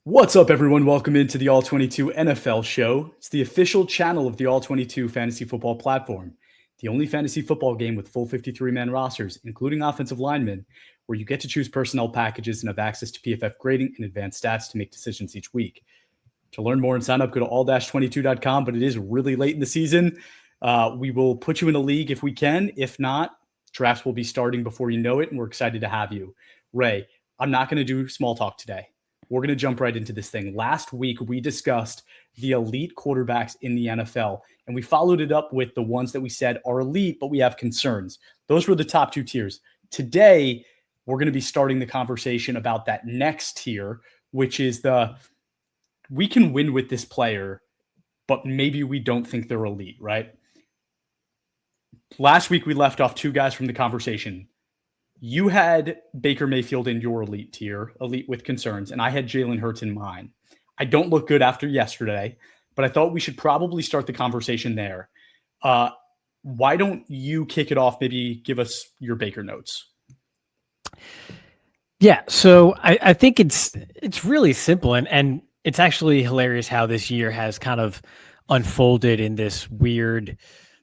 What's up, everyone? Welcome into the All 22 NFL show. It's the official channel of the All 22 fantasy football platform, the only fantasy football game with full 53-man rosters, including offensive linemen, where you get to choose personnel packages and have access to PFF grading and advanced stats to make decisions each week. To learn more and sign up, go to all-22.com, but it is really late in the season. We will put you in a league if we can. If not, drafts will be starting before you know it, and we're excited to have you. Ray, I'm not going to do small talk today. We're going to jump right into this thing. Last week, we discussed the elite quarterbacks in the NFL, and we followed it up with the ones that we said are elite, but we have concerns. Those were the top two tiers. Today, we're going to be starting the conversation about that next tier, which is we can win with this player, but maybe we don't think they're elite, right? Last week, we left off two guys from the conversation. You had Baker Mayfield in your elite tier, elite with concerns, and I had Jalen Hurts in mine. I don't look good after yesterday, but I thought we should probably start the conversation there. Why don't you kick it off? Maybe give us your Baker notes. Yeah, so I think it's really simple, and it's actually hilarious how this year has kind of unfolded in this weird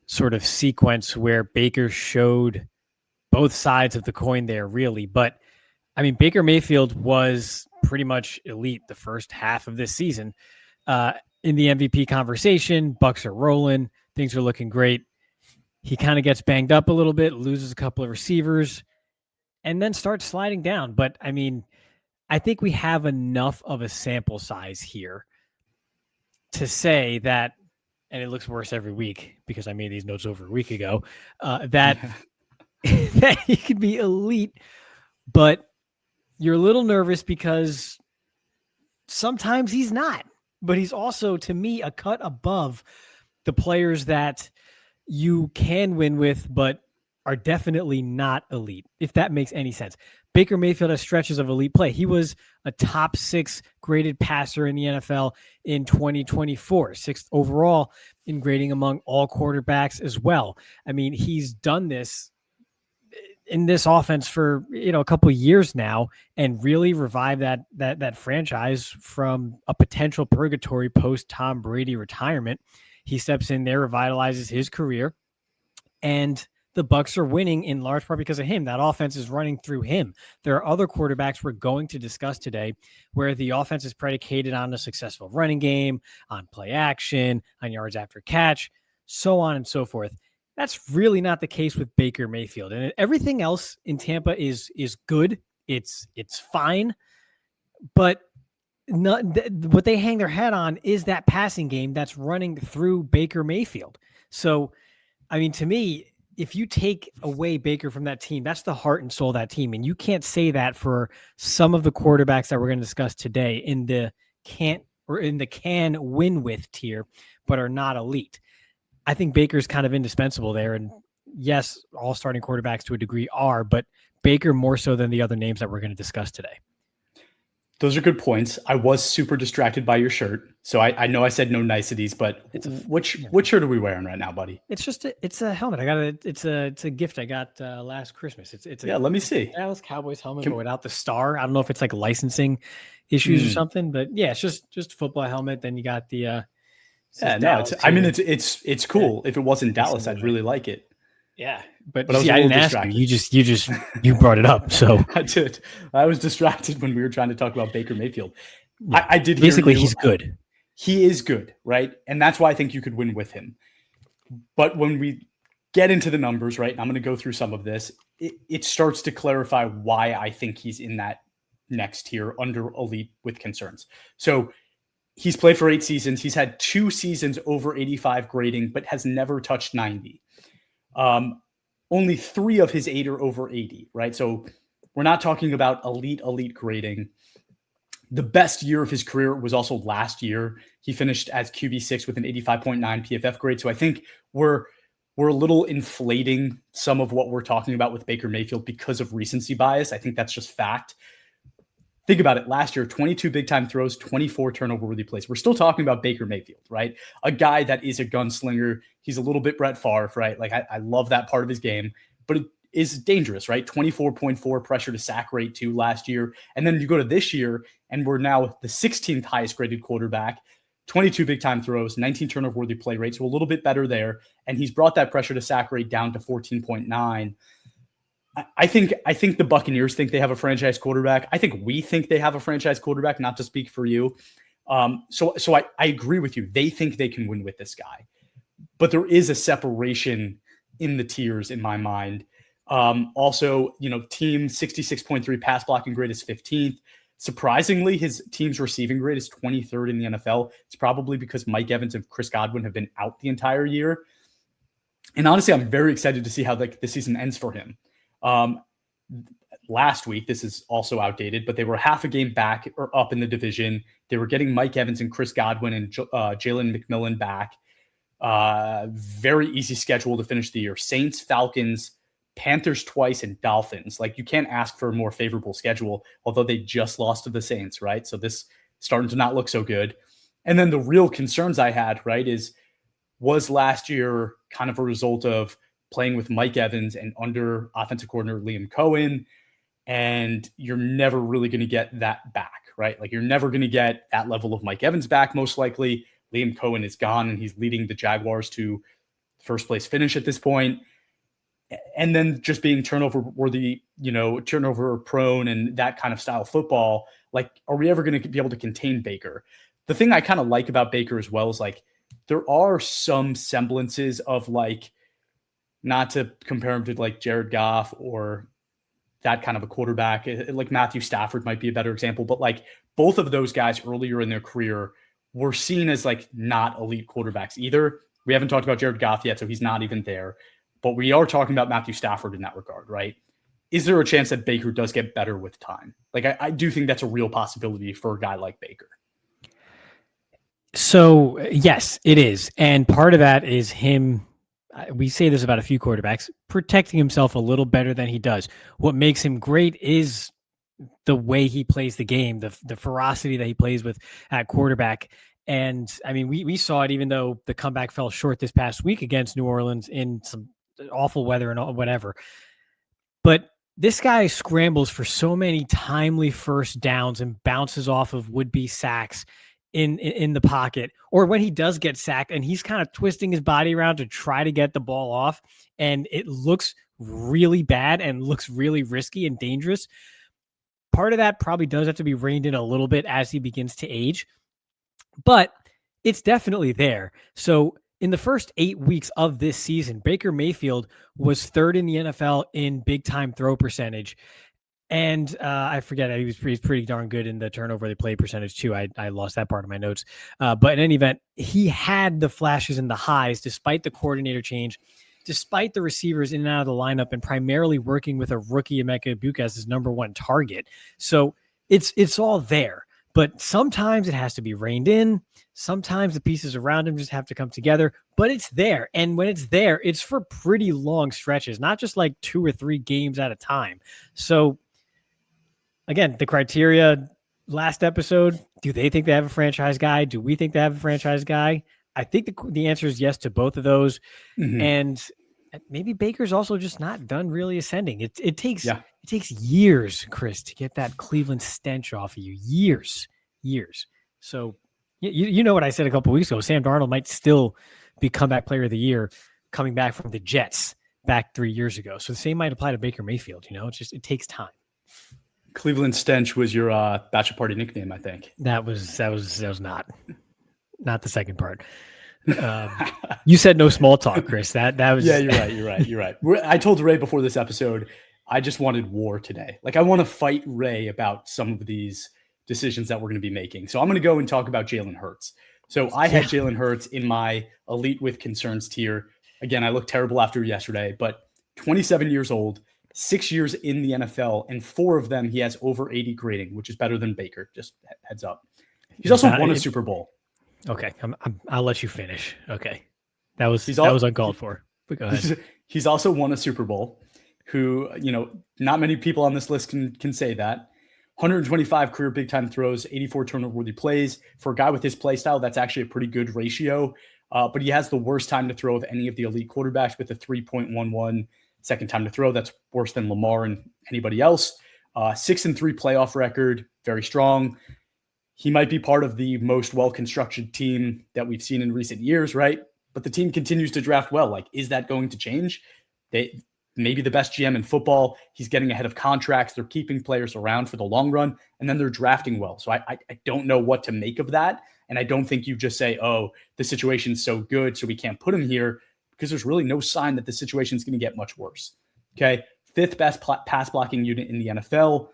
sort of sequence where Baker showed both sides of the coin there, really. But I mean, Baker Mayfield was pretty much elite the first half of this season. In the MVP conversation, Bucks are rolling, things are looking great. He kind of gets banged up a little bit, loses a couple of receivers, and then starts sliding down. But I mean, I think we have enough of a sample size here to say that, and it looks worse every week because I made these notes over a week ago, that that he could be elite, but you're a little nervous because sometimes he's not, but he's also, to me, a cut above the players that you can win with, but are definitely not elite, if that makes any sense. Baker Mayfield has stretches of elite play. He was a top 6 graded passer in the NFL in 2024, 6th overall in grading among all quarterbacks as well. I mean, he's done this in this offense for a couple of years now, and really revive that franchise from a potential purgatory post Tom Brady retirement. He steps in there, revitalizes his career, and the Bucks are winning in large part because of him. That offense is running through him. There are other quarterbacks we're going to discuss today where the offense is predicated on a successful running game, on play action, on yards after catch, so on and so forth. That's really not the case with Baker Mayfield. And everything else in Tampa is good. It's fine. But what they hang their hat on is that passing game that's running through Baker Mayfield. So, I mean, to me, if you take away Baker from that team, that's the heart and soul of that team. And you can't say that for some of the quarterbacks that we're going to discuss today in the can win with tier, but are not elite. I think Baker's kind of indispensable there. And yes, all starting quarterbacks to a degree are, but Baker more so than the other names that we're going to discuss today. Those are good points. I was super distracted by your shirt. So I know I said no niceties, but which shirt are we wearing right now, buddy? It's a helmet. It's a gift I got last Christmas. Let me see. Dallas Cowboys helmet, but without the star. I don't know if it's like licensing issues or something, but yeah, it's just a football helmet. Then you got the it's cool. Yeah. If it wasn't Dallas, I'd really like it. Yeah, but I didn't ask you. You brought it up, so I did. I was distracted when we were trying to talk about Baker Mayfield. Yeah. I did. Basically, he's good. He is good, right? And that's why I think you could win with him. But when we get into the numbers, right, and I'm going to go through some of this, it starts to clarify why I think he's in that next tier under elite with concerns. So he's played for 8 seasons. He's had 2 seasons over 85 grading, but has never touched 90. Only 3 of his 8 are over 80, right? So we're not talking about elite grading. The best year of his career was also last year. He finished as QB6 with an 85.9 PFF grade. So I think we're a little inflating some of what we're talking about with Baker Mayfield because of recency bias. I think that's just fact. Think about it. Last year, 22 big-time throws, 24 turnover-worthy plays. We're still talking about Baker Mayfield, right? A guy that is a gunslinger. He's a little bit Brett Favre, right? Like, I love that part of his game. But is dangerous, right? 24.4 pressure to sack rate too last year. And then you go to this year and we're now the 16th highest graded quarterback, 22 big time throws, 19 turnover worthy play rate. So a little bit better there. And he's brought that pressure to sack rate down to 14.9. I think the Buccaneers think they have a franchise quarterback. I think we think they have a franchise quarterback, not to speak for you. So I agree with you. They think they can win with this guy, but there is a separation in the tiers in my mind. Also, team 66.3 pass blocking grade is 15th. Surprisingly, his team's receiving grade is 23rd in the NFL. It's probably because Mike Evans and Chris Godwin have been out the entire year. And honestly, I'm very excited to see how the season ends for him. Last week, this is also outdated, but they were half a game back or up in the division. They were getting Mike Evans and Chris Godwin and Jalen McMillan back. Very easy schedule to finish the year. Saints, Falcons, Panthers twice, and Dolphins. Like, you can't ask for a more favorable schedule, although they just lost to the Saints, right? So this starting to not look so good. And then the real concerns I had, right, was last year kind of a result of playing with Mike Evans and under offensive coordinator Liam Cohen, and you're never really going to get that back, right? Like, you're never going to get that level of Mike Evans back, most likely. Liam Cohen is gone, and he's leading the Jaguars to first place finish at this point. And then just being turnover worthy, turnover prone and that kind of style of football, like, are we ever going to be able to contain Baker? The thing I kind of like about Baker as well is, like, there are some semblances of, like, not to compare him to like Jared Goff or that kind of a quarterback, like Matthew Stafford might be a better example, but like both of those guys earlier in their career were seen as like not elite quarterbacks either. We haven't talked about Jared Goff yet, so he's not even there, but we are talking about Matthew Stafford in that regard, right? Is there a chance that Baker does get better with time? Like, I do think that's a real possibility for a guy like Baker. So yes, it is. And part of that is him, we say this about a few quarterbacks, protecting himself a little better than he does. What makes him great is the way he plays the game, the ferocity that he plays with at quarterback. And I mean, we saw it, even though the comeback fell short this past week against New Orleans in some awful weather and whatever. But this guy scrambles for so many timely first downs and bounces off of would-be sacks in the pocket, or when he does get sacked and he's kind of twisting his body around to try to get the ball off, and it looks really bad and looks really risky and dangerous. Part of that probably does have to be reined in a little bit as he begins to age, but it's definitely there. So in the first 8 weeks of this season, Baker Mayfield was third in the NFL in big time throw percentage. And I forget, he's pretty darn good in the turnover they play percentage too. I lost that part of my notes. But in any event, he had the flashes and the highs despite the coordinator change, despite the receivers in and out of the lineup, and primarily working with a rookie Emeka Egbuka as his number one target. So it's all there. But sometimes it has to be reined in. Sometimes the pieces around him just have to come together. But it's there. And when it's there, it's for pretty long stretches, not just like 2 or 3 games at a time. So again, the criteria last episode, do they think they have a franchise guy? Do we think they have a franchise guy? I think the answer is yes to both of those. Mm-hmm. And maybe Baker's also just not done really ascending. It takes years, Chris, to get that Cleveland stench off of you. Years. So you know what I said a couple of weeks ago. Sam Darnold might still be comeback player of the year coming back from the Jets back 3 years ago. So the same might apply to Baker Mayfield. It takes time. Cleveland stench was your bachelor party nickname, I think. That was not the second part. You said no small talk, Chris. That was yeah. You're right. I told Ray before this episode, I just wanted war today. Like, I want to fight Ray about some of these decisions that we're going to be making. So I'm going to go and talk about Jalen Hurts. So I had Jalen Hurts in my elite with concerns tier. Again, I looked terrible after yesterday, but 27 years old. 6 years in the NFL, and 4 of them he has over 80 grading, which is better than Baker. Just heads up. He's also won a Super Bowl. Okay, I'll let you finish. Okay, that was uncalled for. But go ahead. He's also won a Super Bowl. Who, not many people on this list can say that. 125 career big time throws, 84 turnover worthy plays. For a guy with his play style, that's actually a pretty good ratio. But he has the worst time to throw of any of the elite quarterbacks with a 3.11 second time to throw. That's worse than Lamar and anybody else. 6-3 playoff record, very strong. He might be part of the most well-constructed team that we've seen in recent years, right? But the team continues to draft well. Like, is that going to change? They maybe the best GM in football. He's getting ahead of contracts. They're keeping players around for the long run, and then they're drafting well. So I don't know what to make of that. And I don't think you just say, oh, the situation's so good, so we can't put him here, because there's really no sign that the situation's going to get much worse. Okay, 5th best pass blocking unit in the NFL.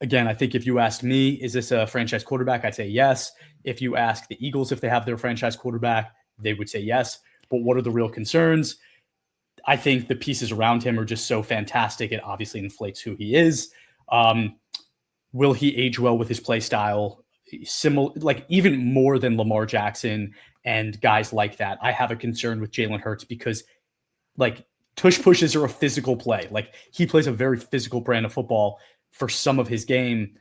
Again, I think if you asked me, is this a franchise quarterback? I'd say yes. If you ask the Eagles if they have their franchise quarterback, they would say yes. But what are the real concerns? I think the pieces around him are just so fantastic. It obviously inflates who he is. Will he age well with his play style? Similar, like even more than Lamar Jackson and guys like that. I have a concern with Jalen Hurts because like tush pushes are a physical play. Like he plays a very physical brand of football for some of his game.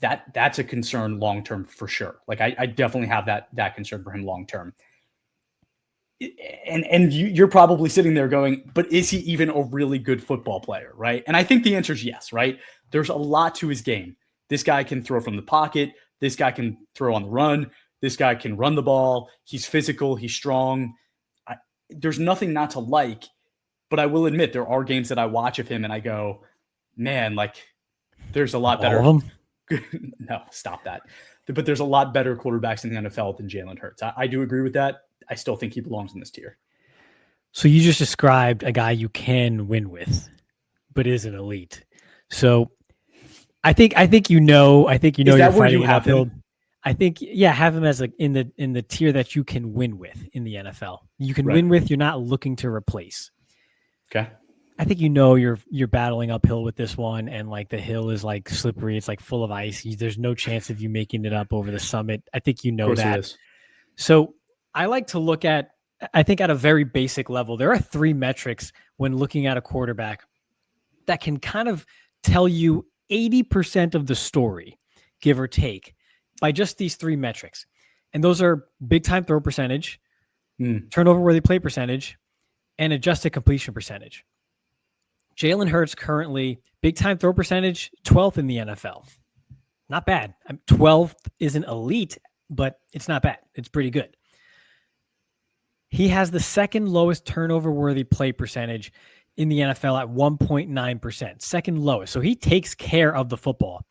That's a concern long-term for sure. Like I definitely have that concern for him long-term. And you're probably sitting there going, but is he even a really good football player, right? And I think the answer is yes, right? There's a lot to his game. This guy can throw from the pocket. This guy can throw on the run. This guy can run the ball. He's physical. He's strong. There's nothing not to like, but I will admit there are games that I watch of him and I go, man, like there's a lot better. All of them? No, stop that. But there's a lot better quarterbacks in the NFL than Jalen Hurts. I do agree with that. I still think he belongs in this tier. So you just described a guy you can win with, but isn't elite. So I think you know Is that you're where fighting you have an uphill. him? I think have him as in the tier that you can win with in the NFL. You can Right. win with. You're not looking to replace. Okay. I think you're battling uphill with this one, and like the hill is like slippery. It's like full of ice. There's no chance of you making it up over the summit. I think you know Of course that. it is. So I like to look at, I think at a very basic level, there are 3 metrics when looking at a quarterback that can kind of tell you 80% of the story, give or take, by just these 3 metrics. And those are big time throw percentage, turnover worthy play percentage, and adjusted completion percentage. Jalen Hurts currently big time throw percentage, 12th in the NFL. Not bad. 12th isn't elite, but it's not bad. It's pretty good. He has the second lowest turnover worthy play percentage in the NFL at 1.9%, second lowest. So he takes care of the football.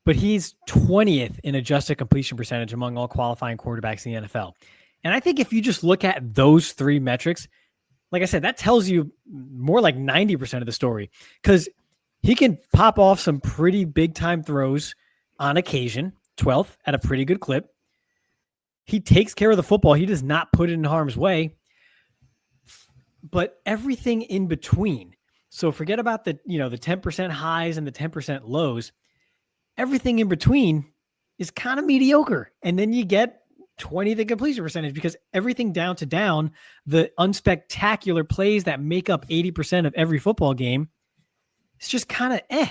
But he's 20th in adjusted completion percentage among all qualifying quarterbacks in the NFL. And I think if you just look at those 3 metrics, like I said, that tells you more like 90% of the story, because he can pop off some pretty big time throws on occasion, 12th at a pretty good clip. He takes care of the football. He does not put it in harm's way. But everything in between. So forget about the 10% highs and the 10% lows. Everything in between is kind of mediocre. And then you get 20th in completion percentage, because everything down to down, the unspectacular plays that make up 80% of every football game, it's just kind of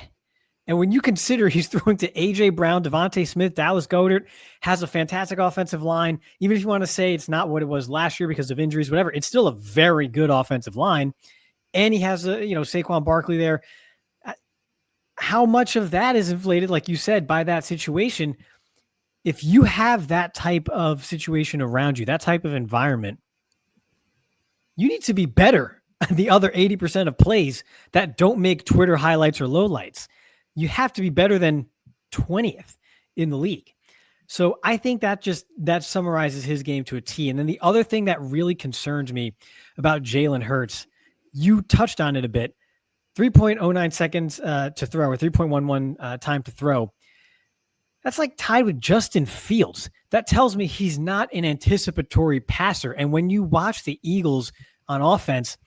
And when you consider he's throwing to A.J. Brown, Devontae Smith, Dallas Goedert, has a fantastic offensive line, even if you want to say it's not what it was last year because of injuries, whatever, it's still a very good offensive line. And he has Saquon Barkley there. How much of that is inflated, like you said, by that situation? If you have that type of situation around you, that type of environment, you need to be better at the other 80% of plays that don't make Twitter highlights or lowlights. You have to be better than 20th in the league. So I think that summarizes his game to a T. And then the other thing that really concerns me about Jalen Hurts, you touched on it a bit, 3.09 seconds to throw, or 3.11 time to throw. That's like tied with Justin Fields. That tells me he's not an anticipatory passer. And when you watch the Eagles on offense,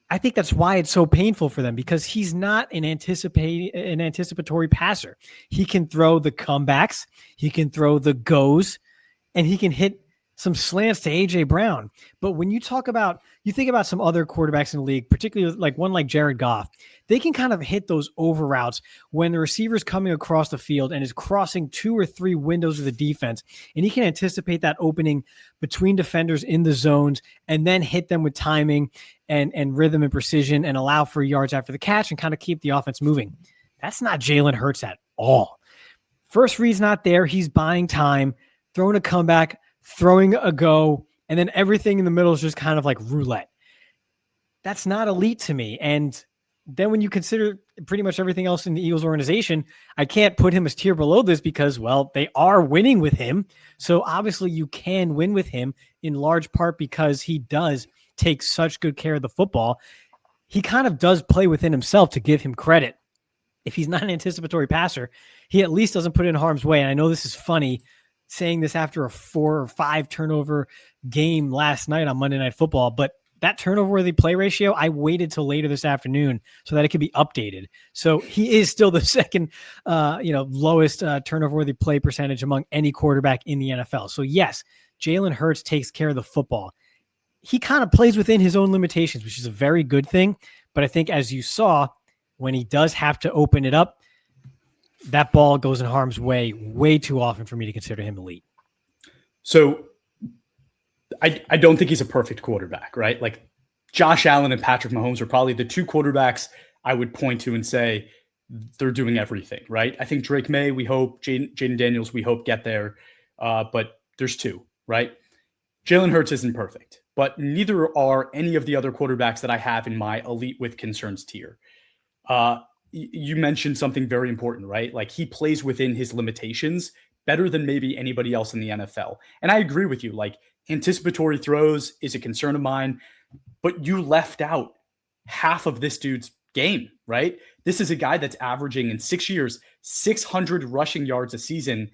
I think that's why it's so painful for them, because he's not an anticipatory passer. He can throw the comebacks, he can throw the goes, and he can hit some slants to A.J. Brown. But when you think about some other quarterbacks in the league, particularly like one like Jared Goff, they can kind of hit those over routes when the receiver's coming across the field and is crossing 2 or 3 windows of the defense. And he can anticipate that opening between defenders in the zones and then hit them with timing and rhythm and precision and allow for yards after the catch and kind of keep the offense moving. That's not Jalen Hurts at all. First read's not there. He's buying time, throwing a comeback, throwing a go, and then everything in the middle is just kind of like roulette. That's not elite to me. And then when you consider pretty much everything else in the Eagles organization, I can't put him as tier below this because, well, they are winning with him. So obviously you can win with him in large part because he does take such good care of the football. He kind of does play within himself, to give him credit. If he's not an anticipatory passer, he at least doesn't put it in harm's way. And I know this is funny saying this after a 4 or 5 turnover game last night on Monday Night Football, but that turnover-worthy play ratio, I waited till later this afternoon so that it could be updated. So he is still the second, lowest turnover-worthy play percentage among any quarterback in the NFL. So yes, Jalen Hurts takes care of the football. He kind of plays within his own limitations, which is a very good thing. But I think, as you saw, when he does have to open it up, that ball goes in harm's way too often for me to consider him elite. So I don't think he's a perfect quarterback, right? Like Josh Allen and Patrick Mahomes are probably the 2 quarterbacks I would point to and say they're doing everything, right? I think Drake May, we hope, Jaden Daniels, we hope get there. But there's 2, right? Jalen Hurts isn't perfect, but neither are any of the other quarterbacks that I have in my elite with concerns tier. You mentioned something very important, right? Like he plays within his limitations better than maybe anybody else in the NFL. And I agree with you. Like anticipatory throws is a concern of mine, but you left out half of this dude's game, right? This is a guy that's averaging in 6 years, 600 rushing yards a season,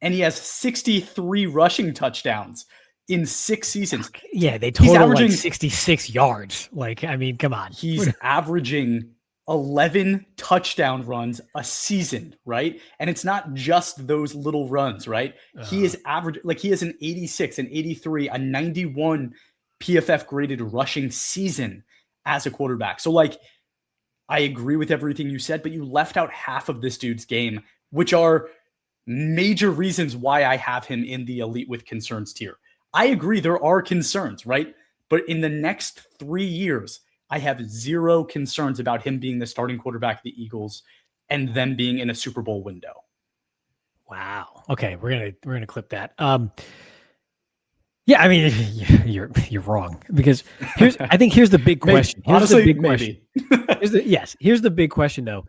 and he has 63 rushing touchdowns in 6 seasons. Yeah, they total like 66 yards. Like, I mean, come on. He's averaging 11 touchdown runs a season, right? And it's not just those little runs, right? He is average, like he has an 86, an 83, a 91 PFF graded rushing season as a quarterback. So like, I agree with everything you said, but you left out half of this dude's game, which are major reasons why I have him in the elite with concerns tier. I agree there are concerns, right? But in the next 3 years, I have 0 concerns about him being the starting quarterback of the Eagles and them being in a Super Bowl window. Wow. Okay, we're gonna clip that. Yeah, I mean, you're wrong because here's the big question. Here's the big question. Here's the big question though.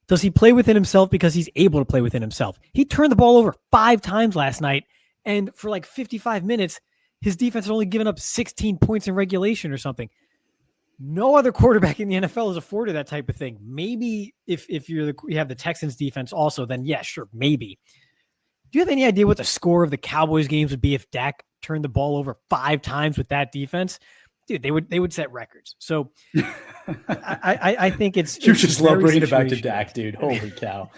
Does he play within himself because he's able to play within himself? He turned the ball over 5 times last night, and for like 55 minutes, his defense had only given up 16 points in regulation or something. No other quarterback in the NFL is afforded that type of thing. Maybe if you have the Texans defense also, then yeah, sure, maybe. Do you have any idea what the score of the Cowboys games would be if Dak turned the ball over 5 times with that defense? Dude, they would set records. So I think it's you just love bringing it back to Dak, dude. Holy cow!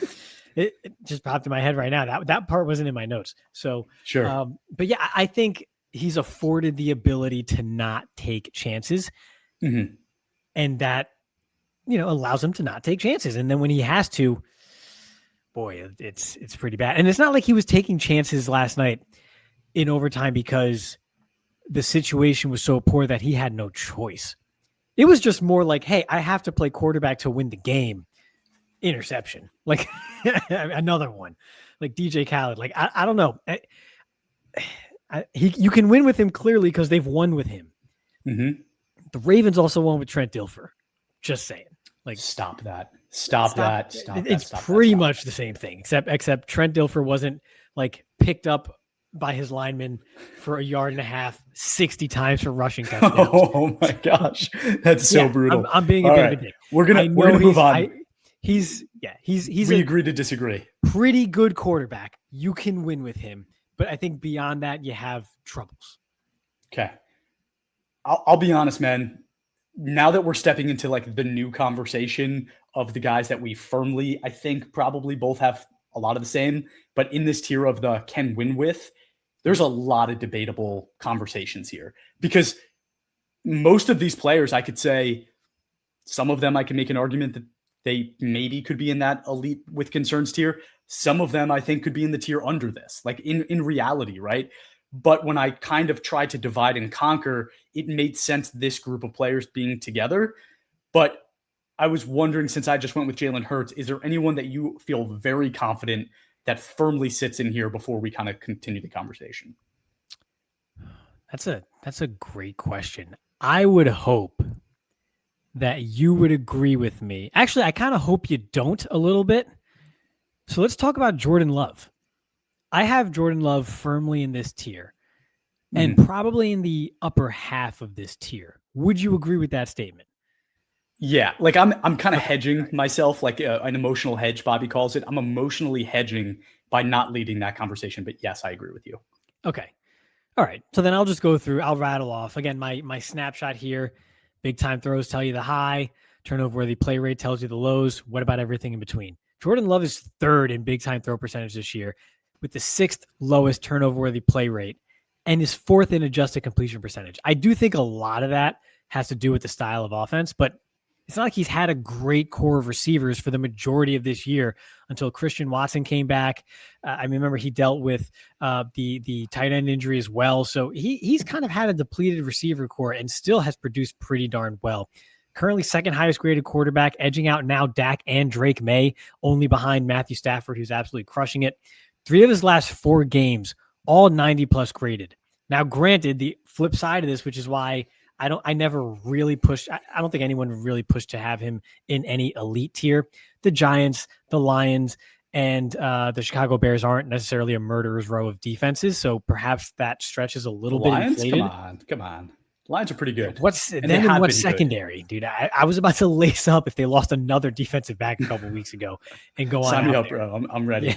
It just popped in my head right now. That part wasn't in my notes. So sure, but yeah, I think he's afforded the ability to not take chances. Mm-hmm. And that, allows him to not take chances. And then when he has to, boy, it's pretty bad. And it's not like he was taking chances last night in overtime because the situation was so poor that he had no choice. It was just more like, hey, I have to play quarterback to win the game. Interception. Like another one. Like DJ Khaled. Like, I don't know. You can win with him clearly because they've won with him. Mm-hmm. The Ravens also won with Trent Dilfer. Just saying. Like, stop that. Stop that. It's pretty much the same thing, except Trent Dilfer wasn't like picked up by his lineman for 1.5 yards 60 times for rushing touchdowns. Oh my gosh. That's so brutal. I'm being a bit of a dick. We're gonna move on. We agree to disagree. Pretty good quarterback. You can win with him, but I think beyond that you have troubles. Okay. I'll be honest, man. Now that we're stepping into like the new conversation of the guys that we firmly, I think probably both have a lot of the same, but in this tier of the can win with, there's a lot of debatable conversations here because most of these players, I could say some of them I can make an argument that they maybe could be in that elite with concerns tier. Some of them I think could be in the tier under this, like in reality, right? But when I kind of tried to divide and conquer, it made sense this group of players being together. But I was wondering, since I just went with Jalen Hurts, is there anyone that you feel very confident that firmly sits in here before we kind of continue the conversation? That's a great question. I would hope that you would agree with me. Actually, I kind of hope you don't a little bit. So let's talk about Jordan Love. I have Jordan Love firmly in this tier and probably in the upper half of this tier. Would you agree with that statement? Yeah, like I'm kind of hedging myself, like an emotional hedge, Bobby calls it. I'm emotionally hedging by not leading that conversation. But yes, I agree with you. Okay. All right. So then I'll just go through, I'll rattle off. Again, my snapshot here, big time throws tell you the high, turnover worthy play rate tells you the lows. What about everything in between? Jordan Love is third in big time throw percentage this year with the sixth lowest turnover worthy play rate and is fourth in adjusted completion percentage. I do think a lot of that has to do with the style of offense, but it's not like he's had a great core of receivers for the majority of this year until Christian Watson came back. I remember he dealt with the tight end injury as well. So he's kind of had a depleted receiver core and still has produced pretty darn well. Currently second highest graded quarterback, edging out now Dak and Drake May, only behind Matthew Stafford, who's absolutely crushing it. 3 of his last 4 games, all 90 plus graded. Now, granted, the flip side of this, which is why I never really pushed. I don't think anyone really pushed to have him in any elite tier. The Giants, the Lions, and the Chicago Bears aren't necessarily a murderer's row of defenses. So perhaps that stretches a little bit inflated. Come on. Lions are pretty good. What's secondary, good. Dude? I was about to lace up if they lost another defensive back a couple weeks ago and go on. Sign me up, bro. I'm ready.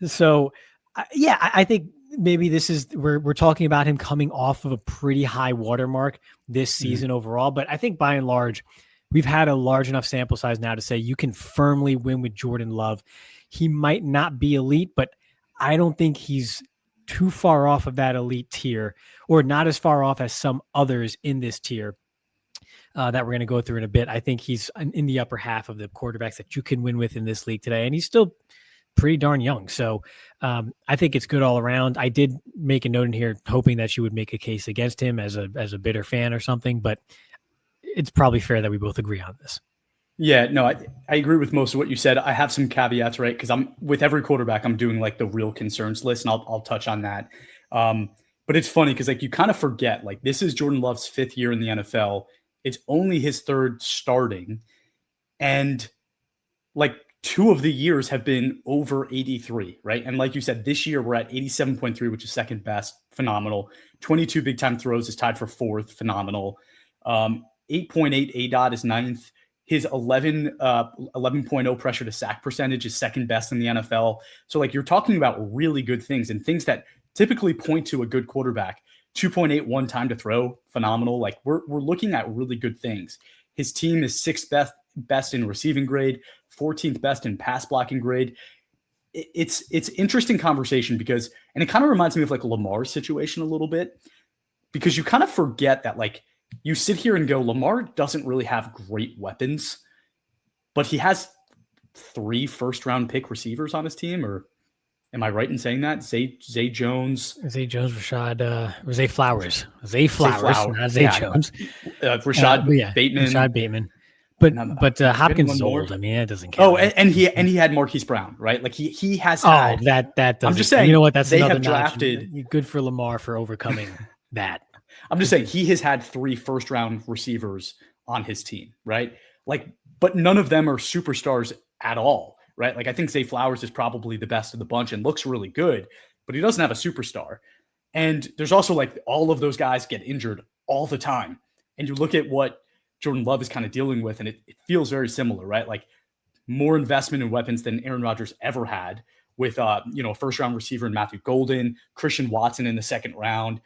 Yeah. So, I think maybe this is we're talking about him coming off of a pretty high watermark this season overall. But I think by and large, we've had a large enough sample size now to say you can firmly win with Jordan Love. He might not be elite, but I don't think he's too far off of that elite tier, or not as far off as some others in this tier that we're going to go through in a bit. I think he's in the upper half of the quarterbacks that you can win with in this league today. And he's still pretty darn young. So I think it's good all around. I did make a note in here hoping that you would make a case against him as a bitter fan or something, but it's probably fair that we both agree on this. Yeah, no, I agree with most of what you said. I have some caveats, right? Because I'm with every quarterback, I'm doing like the real concerns list, and I'll touch on that. But it's funny because like you kind of forget, like this is Jordan Love's 5th year in the NFL. It's only his 3rd starting, and like 2 of the years have been over 83, right? And like you said, this year we're at 87.3, which is 2nd best, phenomenal. 22 big time throws is tied for 4th, phenomenal. 8.8 ADOT is 9th. His 11.0 pressure to sack percentage is 2nd best in the NFL. So like you're talking about really good things and things that typically point to a good quarterback. 2.81 time to throw, phenomenal. Like we're looking at really good things. His team is 6th best in receiving grade, 14th best in pass blocking grade. It's interesting conversation because, and it kind of reminds me of like Lamar's situation a little bit, because you kind of forget that like you sit here and go, Lamar doesn't really have great weapons, but he has 3 first-round pick receivers on his team. Or am I right in saying that? Zay Jones, Zay Flowers, not Zay Jones. Rashad Bateman. But Hopkins is old. I mean, that doesn't count. Oh, and he had Marquise Brown, right? Like he has had. That doesn't. I'm just saying. You know what? That's they another have drafted. Good for Lamar for overcoming that. I'm just saying he has had 3 first-round receivers on his team, right? Like, but none of them are superstars at all, right? Like I think Zay Flowers is probably the best of the bunch and looks really good, but he doesn't have a superstar. And there's also like all of those guys get injured all the time. And you look at what Jordan Love is kind of dealing with, and it feels very similar, right? Like more investment in weapons than Aaron Rodgers ever had with, a first-round receiver in Matthew Golden, Christian Watson in the 2nd round,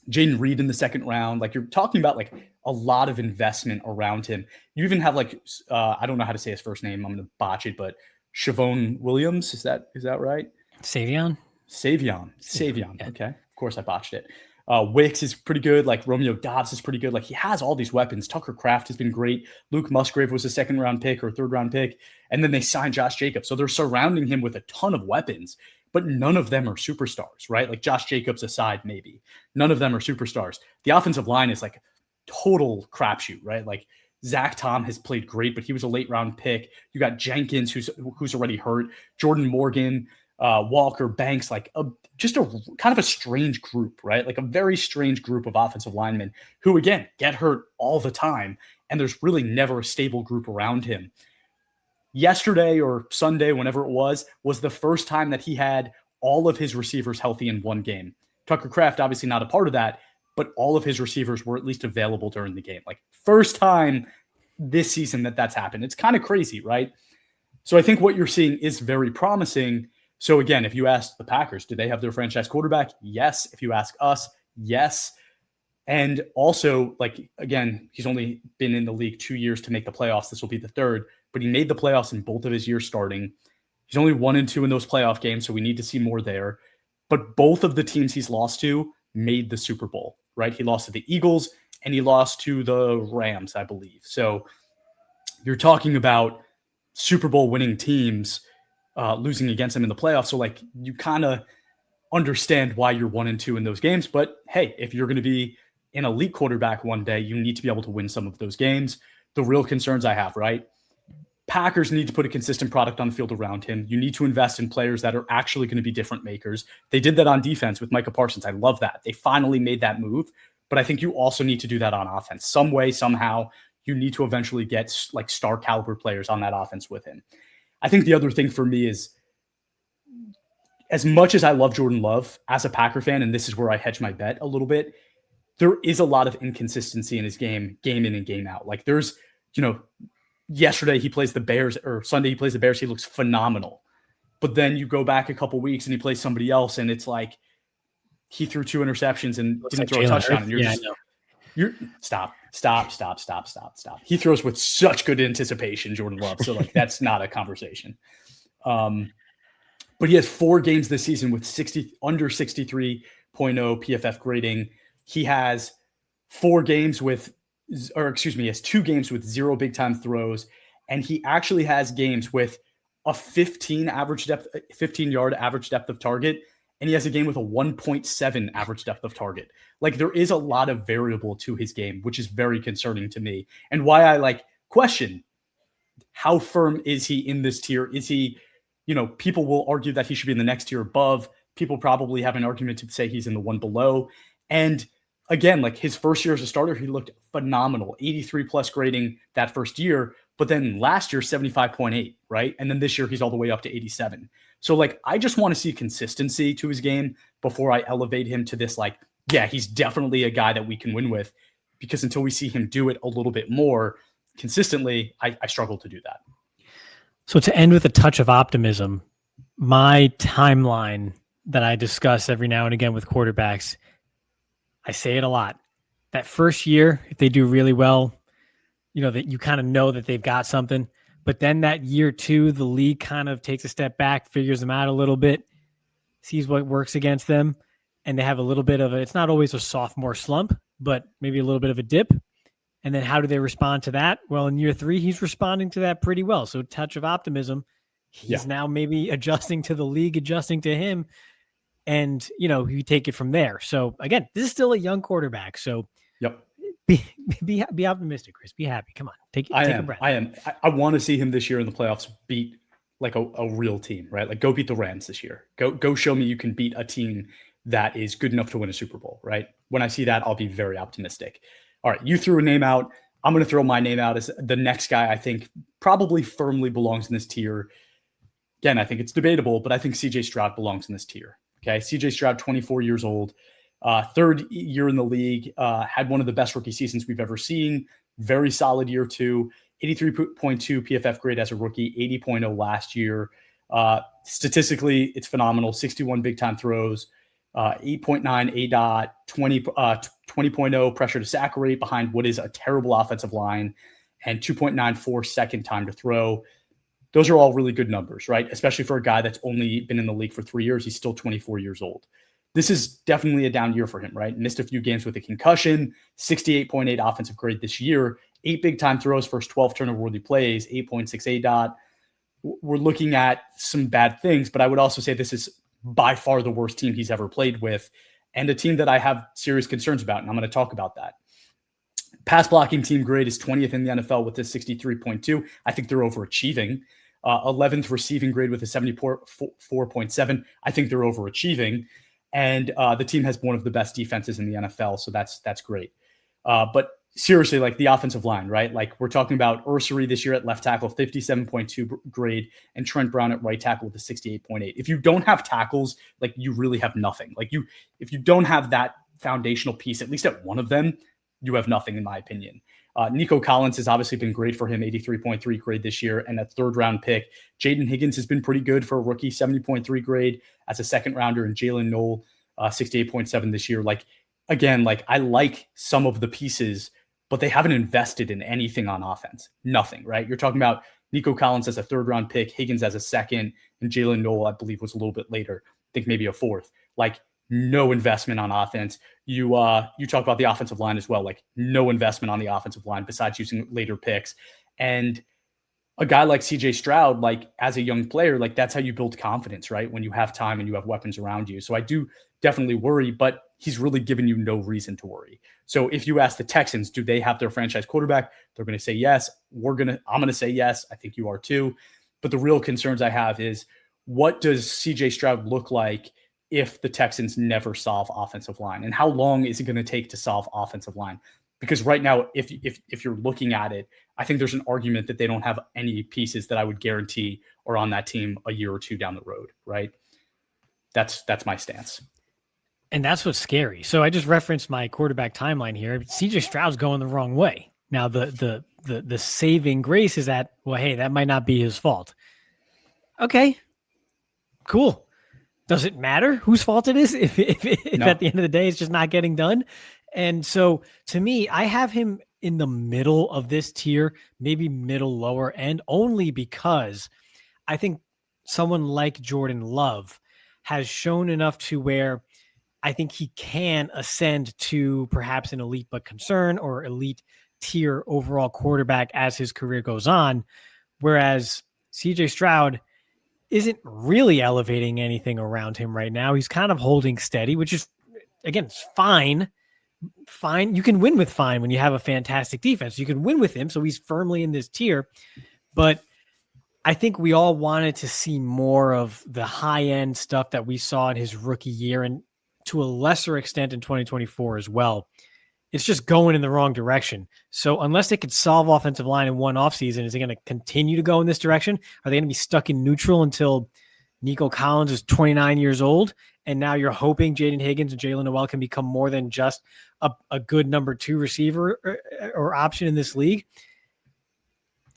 Jaden Reed in the 2nd round. Like you're talking about like a lot of investment around him. You even have like, I don't know how to say his first name. I'm going to botch it, but Shavon Williams. Is that right? Savion. Yeah. Okay. Of course I botched it. Wicks is pretty good. Like Romeo Dobbs is pretty good. Like he has all these weapons. Tucker Kraft has been great. Luke Musgrave was a second-round pick or a third-round pick. And then they signed Josh Jacobs. So they're surrounding him with a ton of weapons, but none of them are superstars, right? Like Josh Jacobs aside, maybe. None of them are superstars. The offensive line is like total crapshoot, right? Like Zach Tom has played great, but he was a late-round pick. You got Jenkins, who's already hurt. Jordan Morgan, Walker, Banks, like just a kind of a strange group, right? Like a very strange group of offensive linemen who, again, get hurt all the time. And there's really never a stable group around him. Yesterday or Sunday, whenever it was the first time that he had all of his receivers healthy in one game. Tucker Kraft, obviously not a part of that, but all of his receivers were at least available during the game. Like first time this season that's happened. It's kind of crazy, right? So I think what you're seeing is very promising. So again, if you ask the Packers, do they have their franchise quarterback? Yes. If you ask us, yes. And also, like, again, he's only been in the league 2 years to make the playoffs. This will be the third, but he made the playoffs in both of his years starting. He's only 1-2 in those playoff games, so we need to see more there. But both of the teams he's lost to made the Super Bowl, right? He lost to the Eagles and he lost to the Rams, I believe. So you're talking about Super Bowl winning teams losing against him in the playoffs. So like you kind of understand why you're 1-2 in those games. But hey, if you're going to be an elite quarterback one day, you need to be able to win some of those games. The real concerns I have, right? Packers need to put a consistent product on the field around him. You need to invest in players that are actually going to be different makers. They did that on defense with Micah Parsons. I love that. They finally made that move. But I think you also need to do that on offense. Some way, somehow, you need to eventually get like star caliber players on that offense with him. I think the other thing for me is, as much as I love Jordan Love as a Packer fan, and this is where I hedge my bet a little bit, there is a lot of inconsistency in his game in and game out. Like there's, yesterday he plays the Bears, or Sunday he plays the Bears. He looks phenomenal. But then you go back a couple weeks and he plays somebody else, and it's like he threw 2 interceptions and didn't throw a touchdown. And you're stop. He throws with such good anticipation, Jordan Love. So like that's not a conversation. But he has 4 games this season with under 63.0 PFF grading. He has 2 games with 0 big time throws. And he actually has games with a 15 yard average depth of target. And he has a game with a 1.7 average depth of target. Like there is a lot of variable to his game, which is very concerning to me. And why I question how firm is he in this tier? Is he, people will argue that he should be in the next tier above. People probably have an argument to say he's in the one below. And again, like his first year as a starter, he looked phenomenal, 83 plus grading that first year. But then last year, 75.8, right? And then this year, he's all the way up to 87. So I just want to see consistency to his game before I elevate him to this, he's definitely a guy that we can win with, because until we see him do it a little bit more consistently, I struggle to do that. So to end with a touch of optimism, my timeline that I discuss every now and again with quarterbacks, I say it a lot. That first year, if they do really well, that you kind of know that they've got something. But then that year 2, the league kind of takes a step back, figures them out a little bit, sees what works against them, and they have a little bit of it's not always a sophomore slump, but maybe a little bit of a dip. And then how do they respond to that? Well, in year 3, he's responding to that pretty well. So touch of optimism. He's now maybe adjusting to the league, adjusting to him. And, you take it from there. So again, this is still a young quarterback. So be optimistic, Chris. Be happy. Come on. Take a breath. I want to see him this year in the playoffs beat a real team, right? Go beat the Rams this year. Go show me you can beat a team that is good enough to win a Super Bowl, right? When I see that, I'll be very optimistic. All right, you threw a name out. I'm going to throw my name out as the next guy I think probably firmly belongs in this tier. Again, I think it's debatable, but I think CJ Stroud belongs in this tier. Okay, CJ Stroud, 24 years old, 3rd year in the league, had one of the best rookie seasons we've ever seen. Very solid year 2, 83.2 PFF grade as a rookie, 80.0 last year. Statistically, it's phenomenal. 61 big time throws, 8.9 ADOT, 20.0 pressure to sack rate behind what is a terrible offensive line, and 2.94 second time to throw. Those are all really good numbers, right? Especially for a guy that's only been in the league for 3 years. He's still 24 years old. this is definitely a down year for him, right? Missed a few games with a concussion, 68.8 offensive grade this year, 8 big time throws, first 12 turnover worthy plays, 8.6 ADOT. We're looking at some bad things, but I would also say this is by far the worst team he's ever played with, and a team that I have serious concerns about, and I'm going to talk about that. Pass blocking team grade is 20th in the NFL with a 63.2. I think they're overachieving. 11th receiving grade with a 74.7. I think they're overachieving. And the team has one of the best defenses in the NFL, so that's great. But seriously, like the offensive line, right? Like we're talking about Ursary this year at left tackle, 57.2 grade, and Trent Brown at right tackle with a 68.8. If you don't have tackles, like you really have nothing. Like if you don't have that foundational piece, at least at one of them, you have nothing, in my opinion. Nico Collins has obviously been great for him, 83.3 grade this year, and that third round pick. Jaden Higgins has been pretty good for a rookie, 70.3 grade as a second rounder, and Jalen Knoll, 68.7 this year. Like, again, like I like some of the pieces, but they haven't invested in anything on offense. Nothing, right? You're talking about Nico Collins as a third round pick, Higgins as a second, and Jalen Knoll, I believe, was a little bit later. I think maybe a fourth. Like, no investment on offense. You talk about the offensive line as well, like no investment on the offensive line besides using later picks. And a guy like CJ Stroud, like as a young player, like that's how you build confidence, right? When you have time and you have weapons around you. So I do definitely worry, but he's really given you no reason to worry. So if you ask the Texans, do they have their franchise quarterback? They're going to say yes. I'm going to say yes. I think you are too. But the real concerns I have is, what does CJ Stroud look like if the Texans never solve offensive line? And how long is it going to take to solve offensive line? Because right now, if you're looking at it, I think there's an argument that they don't have any pieces that I would guarantee are on that team a year or two down the road, right? That's my stance. And that's what's scary. So I just referenced my quarterback timeline here. CJ Stroud's going the wrong way. Now the saving grace is that, well, hey, that might not be his fault. Okay, cool. Does it matter whose fault it is if No. at the end of the day it's just not getting done? And so to me, I have him in the middle of this tier, maybe middle lower end, only because I think someone like Jordan Love has shown enough to where I think he can ascend to perhaps an elite but concern or elite tier overall quarterback as his career goes on. Whereas CJ Stroud isn't really elevating anything around him right now. He's kind of holding steady, which is, again, it's fine. Fine. You can win with fine when you have a fantastic defense. You can win with him. So he's firmly in this tier. But I think we all wanted to see more of the high end stuff that we saw in his rookie year, and to a lesser extent in 2024 as well. It's just going in the wrong direction. So unless they could solve offensive line in one offseason, is it going to continue to go in this direction? Are they going to be stuck in neutral until Nico Collins is 29 years old? And now you're hoping Jaden Higgins and Jalen Noel can become more than just a good number 2 receiver or option in this league.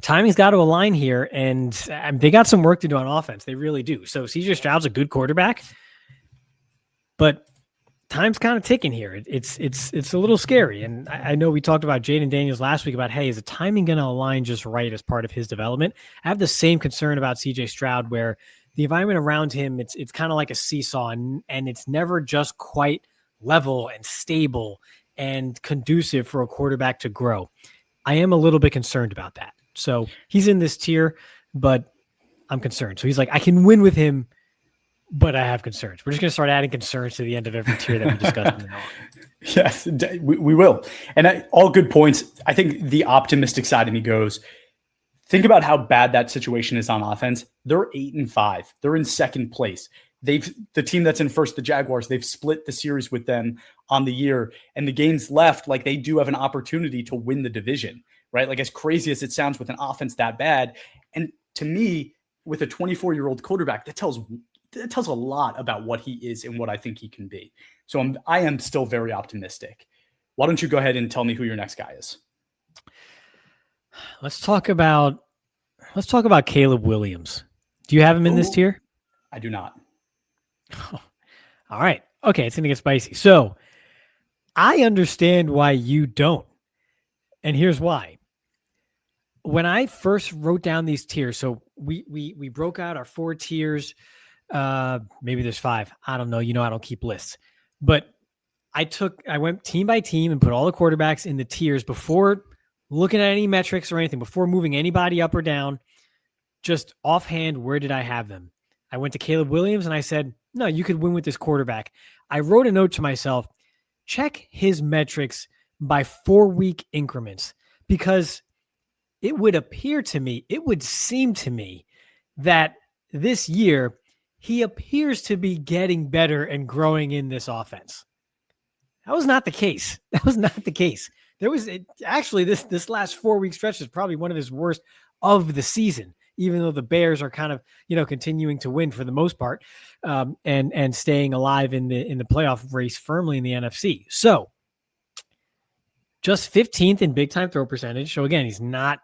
Timing's got to align here, and they got some work to do on offense. They really do. So CJ Stroud's a good quarterback, but time's kind of ticking here. It's a little scary. And I know we talked about Jaden Daniels last week about, hey, is the timing going to align just right as part of his development? I have the same concern about CJ Stroud, where the environment around him, it's kind of like a seesaw, and it's never just quite level and stable and conducive for a quarterback to grow. I am a little bit concerned about that. So he's in this tier, but I'm concerned. So he's like, I can win with him, but I have concerns. We're just going to start adding concerns to the end of every tier that we discussed. Yes, we will. And all good points. I think the optimistic side of me goes, think about how bad that situation is on offense. They're 8-5. They're in second place. The team that's in first, the Jaguars, they've split the series with them on the year, and the games left, like they do have an opportunity to win the division, right? Like, as crazy as it sounds with an offense that bad. And to me, with a 24-year-old quarterback, that tells a lot about what he is and what I think he can be. So I am still very optimistic. Why don't you go ahead and tell me who your next guy is? Let's talk about Caleb Williams. Do you have him in this tier? I do not. Oh, all right. Okay, it's going to get spicy. So I understand why you don't. And here's why. When I first wrote down these tiers, so we broke out our 4 tiers Maybe there's 5. I don't know. I don't keep lists, but I went team by team and put all the quarterbacks in the tiers before looking at any metrics or anything, before moving anybody up or down. Just offhand, where did I have them? I went to Caleb Williams and I said, no, you could win with this quarterback. I wrote a note to myself, check his metrics by 4-week increments, because it would seem to me that this year he appears to be getting better and growing in this offense. That was not the case. There was actually this last 4-week stretch is probably one of his worst of the season, even though the Bears are kind of, continuing to win for the most part, and staying alive in the playoff race firmly in the NFC. So just 15th in big time throw percentage. So again,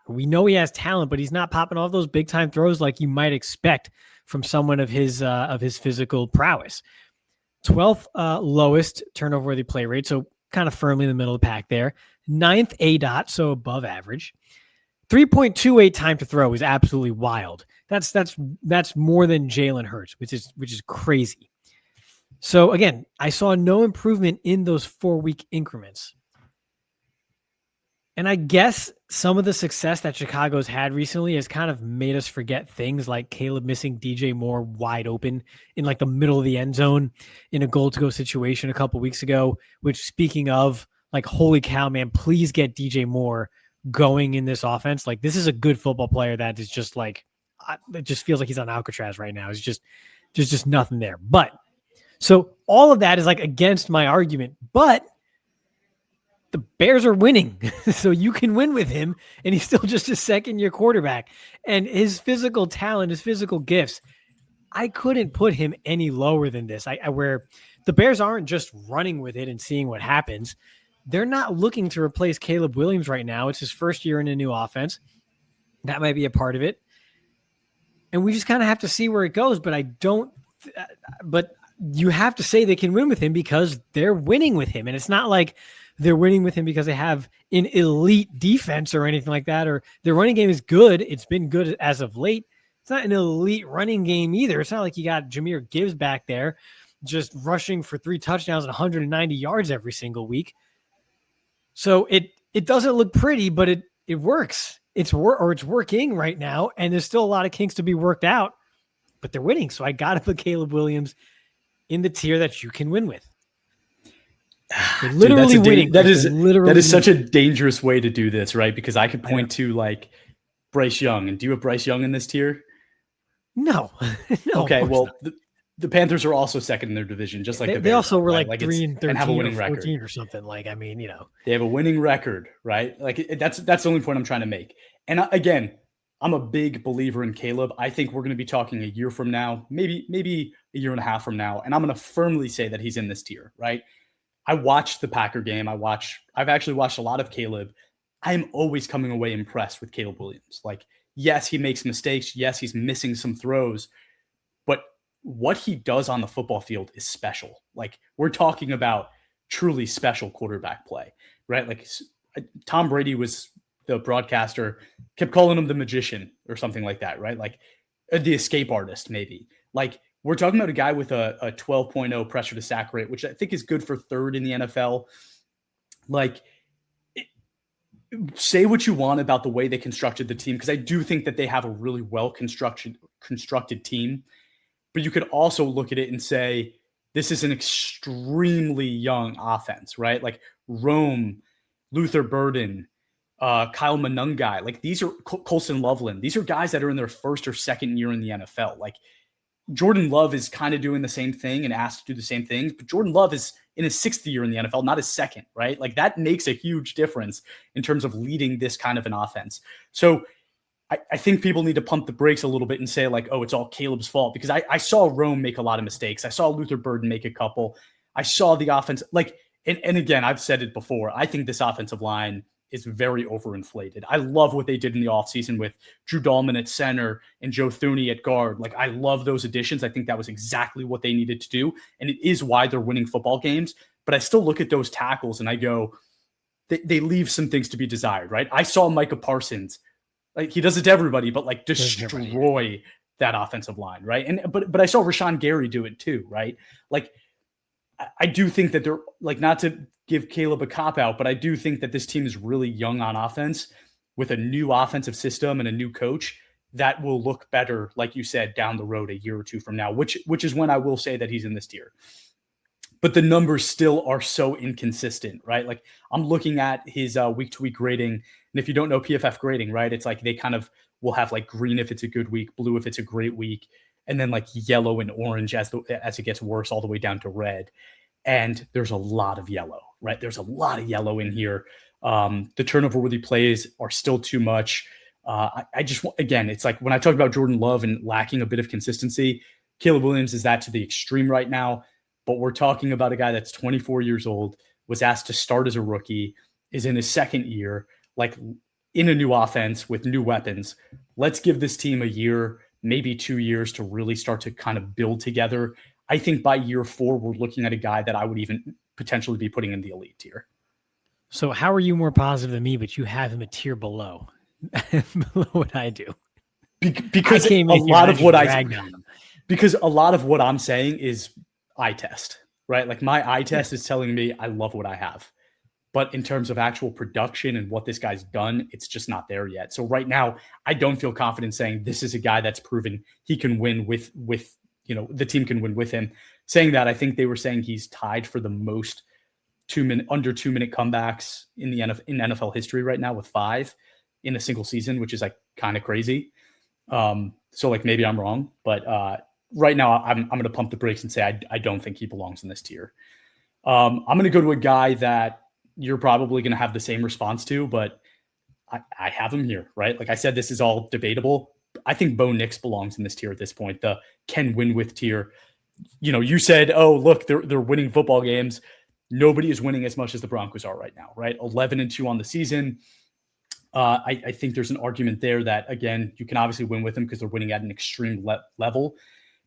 we know he has talent, but he's not popping off those big time throws like you might expect from someone of his physical prowess. 12th lowest turnover worthy play rate. So kind of firmly in the middle of the pack there. 9th ADOT, so above average. 3.28 time to throw is absolutely wild. That's more than Jalen Hurts, which is crazy. So again, I saw no improvement in those 4-week increments. And I guess some of the success that Chicago's had recently has kind of made us forget things like Caleb missing DJ Moore wide open in like the middle of the end zone in a goal-to-go situation a couple weeks ago, which, speaking of, like, holy cow, man, please get DJ Moore going in this offense. Like, this is a good football player that is just like, it just feels like he's on Alcatraz right now. It's just, there's just nothing there. But so all of that is like against my argument, but the Bears are winning. So you can win with him, and he's still just a second-year quarterback. And his physical talent, his physical gifts, I couldn't put him any lower than this. Where the Bears aren't just running with it and seeing what happens. They're not looking to replace Caleb Williams right now. It's his first year in a new offense. That might be a part of it. And we just kind of have to see where it goes. But you have to say they can win with him because they're winning with him. And it's not like they're winning with him because they have an elite defense or anything like that, or their running game is good. It's been good as of late. It's not an elite running game either. It's not like you got Jahmyr Gibbs back there just rushing for 3 touchdowns and 190 yards every single week. So it doesn't look pretty, but it works. It's working right now, and there's still a lot of kinks to be worked out, but they're winning. So I got to put Caleb Williams in the tier that you can win with. They're literally winning. That is such a dangerous way to do this, right? Because I could point to like Bryce Young, and do you have Bryce Young in this tier? No. Okay, well, the Panthers are also second in their division, just like the Bears. They also were right? like 3-13 and have a winning or 14 record or something. Like, I mean, they have a winning record, right? Like that's the only point I'm trying to make. And again, I'm a big believer in Caleb. I think we're going to be talking a year from now, maybe a year and a half from now, and I'm going to firmly say that he's in this tier, right? I watched the Packer game. I've actually watched a lot of Caleb. I am always coming away impressed with Caleb Williams. Like, yes, he makes mistakes. Yes, he's missing some throws, but what he does on the football field is special. Like, we're talking about truly special quarterback play, right? Like, Tom Brady was the broadcaster, kept calling him the magician or something like that, right? Like the escape artist, maybe. Like, we're talking about a guy with a 12.0 pressure to sack rate, which I think is good for 3rd in the NFL. Like, say what you want about the way they constructed the team, because I do think that they have a really well constructed team. But you could also look at it and say, this is an extremely young offense, right? Like Rome, Luther Burden, Kyle Monungai, like these are Colson Loveland. These are guys that are in their 1st or 2nd year in the NFL. Like, Jordan Love is kind of doing the same thing and asked to do the same things, but Jordan Love is in his 6th year in the NFL, not his 2nd, right? Like, that makes a huge difference in terms of leading this kind of an offense. So I think people need to pump the brakes a little bit and say like, oh, it's all Caleb's fault, because I saw Rome make a lot of mistakes. I saw Luther Burden make a couple. I saw the offense, like, and again, I've said it before, I think this offensive line is very overinflated. I love what they did in the offseason with Drew Dahlman at center and Joe Thuney at guard. Like, I love those additions. I think that was exactly what they needed to do, and it is why they're winning football games. But I still look at those tackles and I go, they leave some things to be desired, right? I saw Micah Parsons, like, he does it to everybody, but like destroy that offensive line, right? And but I saw Rashawn Gary do it too, right? Like I do think that they're like, not to give Caleb a cop out, but I do think that this team is really young on offense with a new offensive system and a new coach that will look better, like you said, down the road a year or two from now, which is when I will say that he's in this tier. But the numbers still are so inconsistent, right? Like I'm looking at his week to week grading. And if you don't know PFF grading, right, it's like they kind of will have like green if it's a good week, blue if it's a great week, and then like yellow and orange as it gets worse all the way down to red. And there's a lot of yellow, right? There's a lot of yellow in here. The turnover worthy plays are still too much. I just, again, it's like when I talk about Jordan Love and lacking a bit of consistency, Caleb Williams is that to the extreme right now. But we're talking about a guy that's 24 years old, was asked to start as a rookie, is in his second year, like in a new offense with new weapons. Let's give this team a year, maybe 2 years to really start to kind of build together. I think by year 4, we're looking at a guy that I would even potentially be putting in the elite tier. So how are you more positive than me, but you have him a tier below what I do? Because a lot of what I'm saying is eye test, right? Like my eye test is telling me I love what I have. But in terms of actual production and what this guy's done, it's just not there yet. So right now, I don't feel confident saying this is a guy that's proven he can win with the team can win with him. Saying that, I think they were saying he's tied for the most under 2 minute comebacks in NFL history right now with 5 in a single season, which is like kind of crazy. So like maybe I'm wrong, but right now I'm going to pump the brakes and say I don't think he belongs in this tier. I'm going to go to a guy that you're probably going to have the same response to, but I have him here, right? Like I said, this is all debatable. I think Bo Nix belongs in this tier at this point, the can win with tier. You said, oh, look, they're winning football games. Nobody is winning as much as the Broncos are right now, right? 11-2 on the season. I think there's an argument there that, again, you can obviously win with them because they're winning at an extreme level.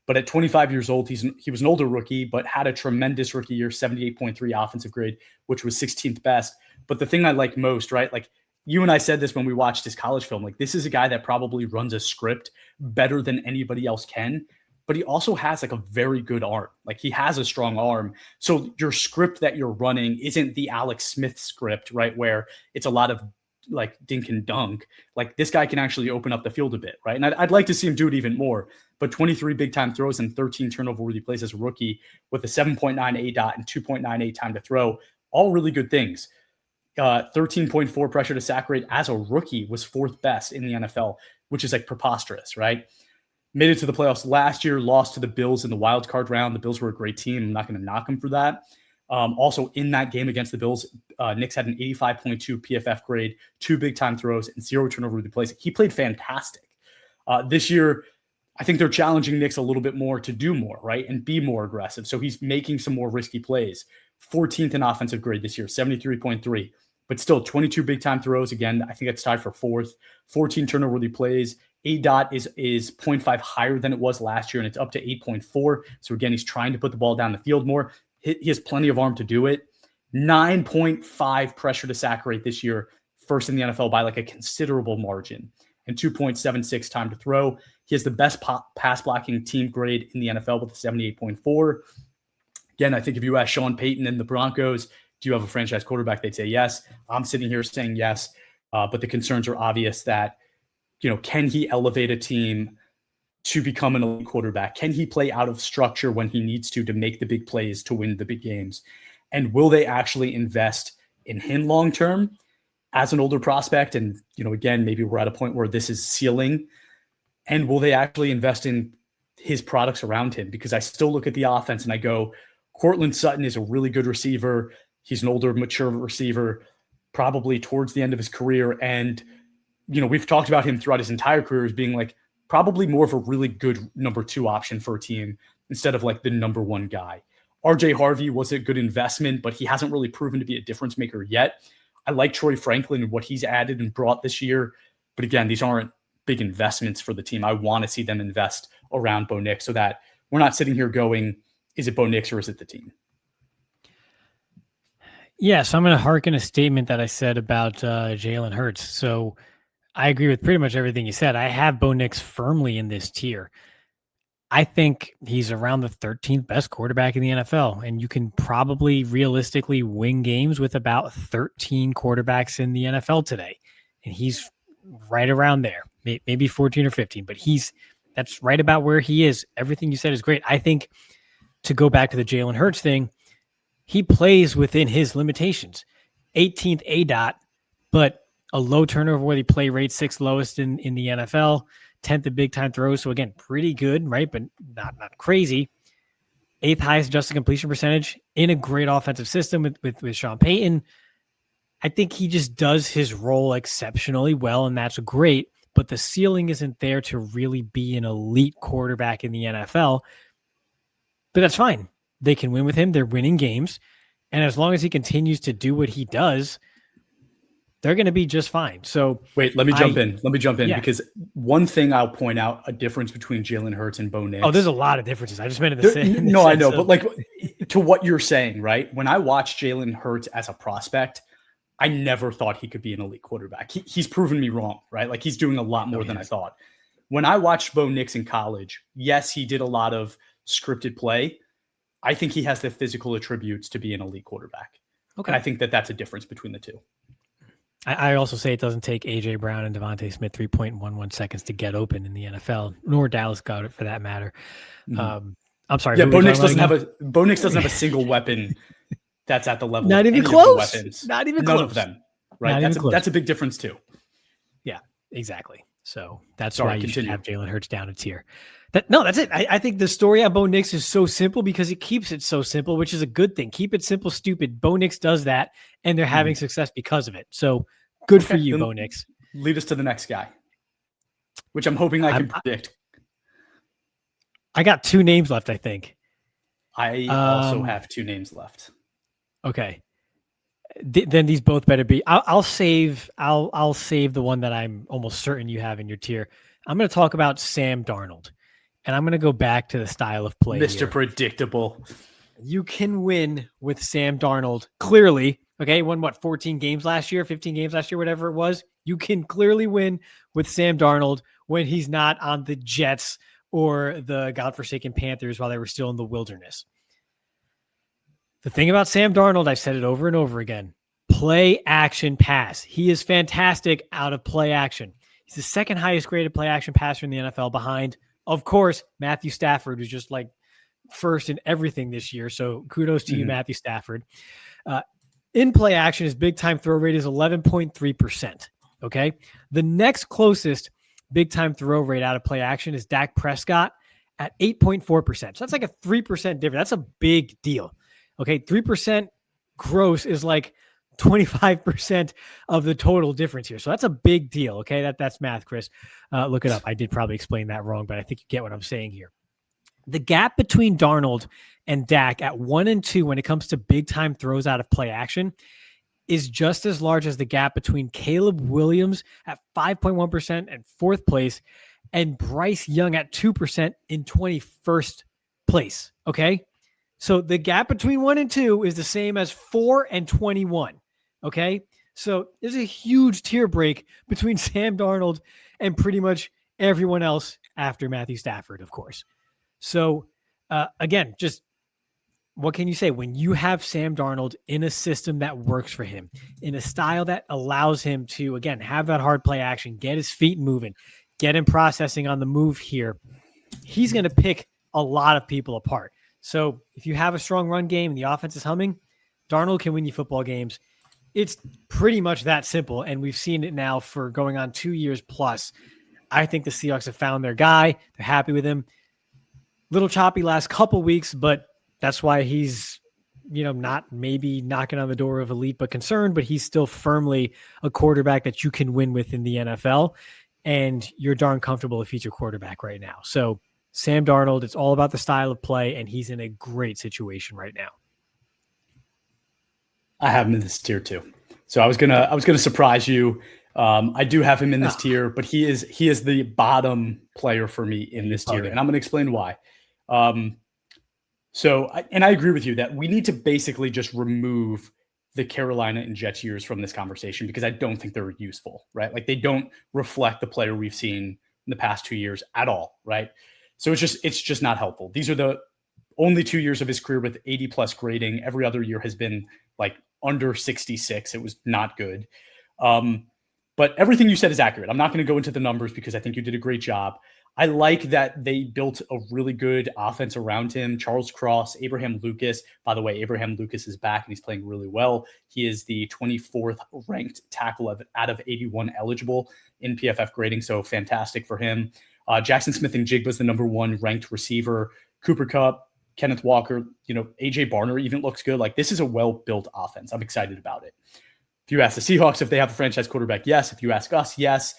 But at 25 years old, he was an older rookie, but had a tremendous rookie year, 78.3 offensive grade, which was 16th best. But the thing I like most, right, like you and I said this when we watched his college film, like this is a guy that probably runs a script better than anybody else can, but he also has like a very good arm. Like he has a strong arm. So your script that you're running isn't the Alex Smith script, right, where it's a lot of like dink and dunk. Like this guy can actually open up the field a bit, right? And I'd like to see him do it even more. But 23 big time throws and 13 turnover worthy plays as a rookie with a 7.9 ADOT and 2.98 time to throw, all really good things. 13.4 pressure to sack rate as a rookie was 4th best in the NFL, which is like preposterous, right? Made it to the playoffs last year, lost to the Bills in the wild card round. The Bills were a great team. I'm not going to knock them for that. Also in that game against the Bills, Nix had an 85.2 PFF grade, 2 big time throws, and 0 turnover worthy plays. He played fantastic. This year, I think they're challenging Nix a little bit more to do more, right? And be more aggressive. So he's making some more risky plays. 14th in offensive grade this year, 73.3, but still 22 big time throws. Again, I think it's tied for 4th, 14 turnover worthy plays. ADOT is 0.5 higher than it was last year, and it's up to 8.4. So again, he's trying to put the ball down the field more. He has plenty of arm to do it. 9.5 pressure to sack rate this year, first in the NFL by like a considerable margin, and 2.76 time to throw. He has the best pass blocking team grade in the NFL with a 78.4. Again, I think if you ask Sean Payton and the Broncos, do you have a franchise quarterback? They'd say yes. I'm sitting here saying yes, but the concerns are obvious that, can he elevate a team to become an elite quarterback? Can he play out of structure when he needs to make the big plays to win the big games? And will they actually invest in him long-term as an older prospect? And, again, maybe we're at a point where this is ceiling. And will they actually invest in his products around him? Because I still look at the offense and I go, Cortland Sutton is a really good receiver. He's an older, mature receiver, probably towards the end of his career. And, we've talked about him throughout his entire career as being like probably more of a really good number 2 option for a team instead of like the number 1 guy. RJ Harvey was a good investment, but he hasn't really proven to be a difference maker yet. I like Troy Franklin and what he's added and brought this year. But again, these aren't big investments for the team. I want to see them invest around Bo Nix so that we're not sitting here going, is it Bo Nix or is it the team? Yeah, so I'm going to hearken a statement that I said about Jalen Hurts. So I agree with pretty much everything you said. I have Bo Nix firmly in this tier. I think he's around the 13th best quarterback in the NFL, and you can probably realistically win games with about 13 quarterbacks in the NFL today. And he's right around there, maybe 14 or 15, but that's right about where he is. Everything you said is great. I think, to go back to the Jalen Hurts thing, he plays within his limitations. 18th ADOT, but a low turnover worthy play rate, 6th lowest in the NFL, 10th in big time throws. So again, pretty good, right? But not crazy. 8th highest adjusted completion percentage in a great offensive system with Sean Payton. I think he just does his role exceptionally well, and that's great. But the ceiling isn't there to really be an elite quarterback in the NFL. But that's fine. They can win with him. They're winning games. And as long as he continues to do what he does, they're going to be just fine. So wait, let me jump in. Yeah. Because one thing I'll point out, a difference between Jalen Hurts and Bo Nix. Oh, there's a lot of differences. I just meant in the same. No, I know, but like to what you're saying, right? When I watched Jalen Hurts as a prospect, I never thought he could be an elite quarterback. He's proven me wrong, right? Like he's doing a lot more than I thought. When I watched Bo Nix in college, yes, he did a lot of scripted play. I think he has the physical attributes to be an elite quarterback. Okay. And I think that's a difference between the two. I also say it doesn't take A.J. Brown and Devontae Smith 3.11 seconds to get open in the NFL, nor Dallas Goedert for that matter. Mm-hmm. I'm sorry. Yeah, Bo Nix doesn't have a single weapon that's at the level. Not of even any close. Of the weapons. Not even None close. of them. Right. That's a big difference too. Yeah, exactly. So that's why you should have Jalen Hurts down a tier. That's it. I think the story on Bo Nix is so simple because it keeps it so simple, which is a good thing. Keep it simple, stupid. Bo Nix does that, and they're having success because of it. So good for you, Bo Nix. Lead us to the next guy, which I'm hoping I can predict. I got 2 names left, I think. I also have 2 names left. Okay. Then these both better be. I'll save the one that I'm almost certain you have in your tier. I'm going to talk about Sam Darnold, and I'm going to go back to the style of play. Mr. Predictable. You can win with Sam Darnold. Clearly, okay, won 14 games last year, 15 games last year, whatever it was. You can clearly win with Sam Darnold when he's not on the Jets or the godforsaken Panthers while they were still in the wilderness. The thing about Sam Darnold, I've said it over and over again, play action pass. He is fantastic out of play action. He's the second highest graded play action passer in the NFL behind, of course, Matthew Stafford, who's just like first in everything this year. So kudos to you, Matthew Stafford. In play action, his big time throw rate is 11.3%. Okay. The next closest big time throw rate out of play action is Dak Prescott at 8.4%. So that's like a 3% difference. That's a big deal. Okay, 3% gross is like 25% of the total difference here. So that's a big deal, okay? That's math, Chris. Look it up. I did probably explain that wrong, but I think you get what I'm saying here. The gap between Darnold and Dak at 1 and 2 when it comes to big-time throws out of play action is just as large as the gap between Caleb Williams at 5.1% and 4th place and Bryce Young at 2% in 21st place, okay? So the gap between 1 and 2 is the same as 4 and 21. Okay. So there's a huge tier break between Sam Darnold and pretty much everyone else after Matthew Stafford, of course. So again, just what can you say when you have Sam Darnold in a system that works for him, in a style that allows him to, again, have that hard play action, get his feet moving, get him processing on the move here. He's going to pick a lot of people apart. So if you have a strong run game and the offense is humming, Darnold can win you football games. It's pretty much that simple, and we've seen it now for going on 2 years plus. I think the Seahawks have found their guy. They're happy with him. Little choppy last couple weeks, but that's why he's, not maybe knocking on the door of elite but concerned, but he's still firmly a quarterback that you can win with in the NFL, and you're darn comfortable if he's your quarterback right now. So Sam Darnold, it's all about the style of play, and he's in a great situation right now. I have him in this tier too. So I was gonna surprise you. I do have him in this tier, but he is the bottom player for me in this tier, and I'm gonna explain why. I agree with you that we need to basically just remove the Carolina and Jets years from this conversation because I don't think they're useful, right? Like they don't reflect the player we've seen in the past 2 years at all, right? So it's just not helpful. These are the only 2 years of his career with 80 plus grading. Every other year has been like under 66. It was not good. But everything you said is accurate. I'm not going to go into the numbers because I think you did a great job. I like that they built a really good offense around him. Charles Cross, Abraham Lucas. By the way, Abraham Lucas is back and he's playing really well. He is the 24th ranked tackle out of 81 eligible in PFF grading, so fantastic for him. Jackson Smith and Jigba is the number 1 ranked receiver. Cooper Kupp, Kenneth Walker, AJ Barner even looks good. Like this is a well-built offense. I'm excited about it. If you ask the Seahawks if they have a franchise quarterback, yes. If you ask us, yes.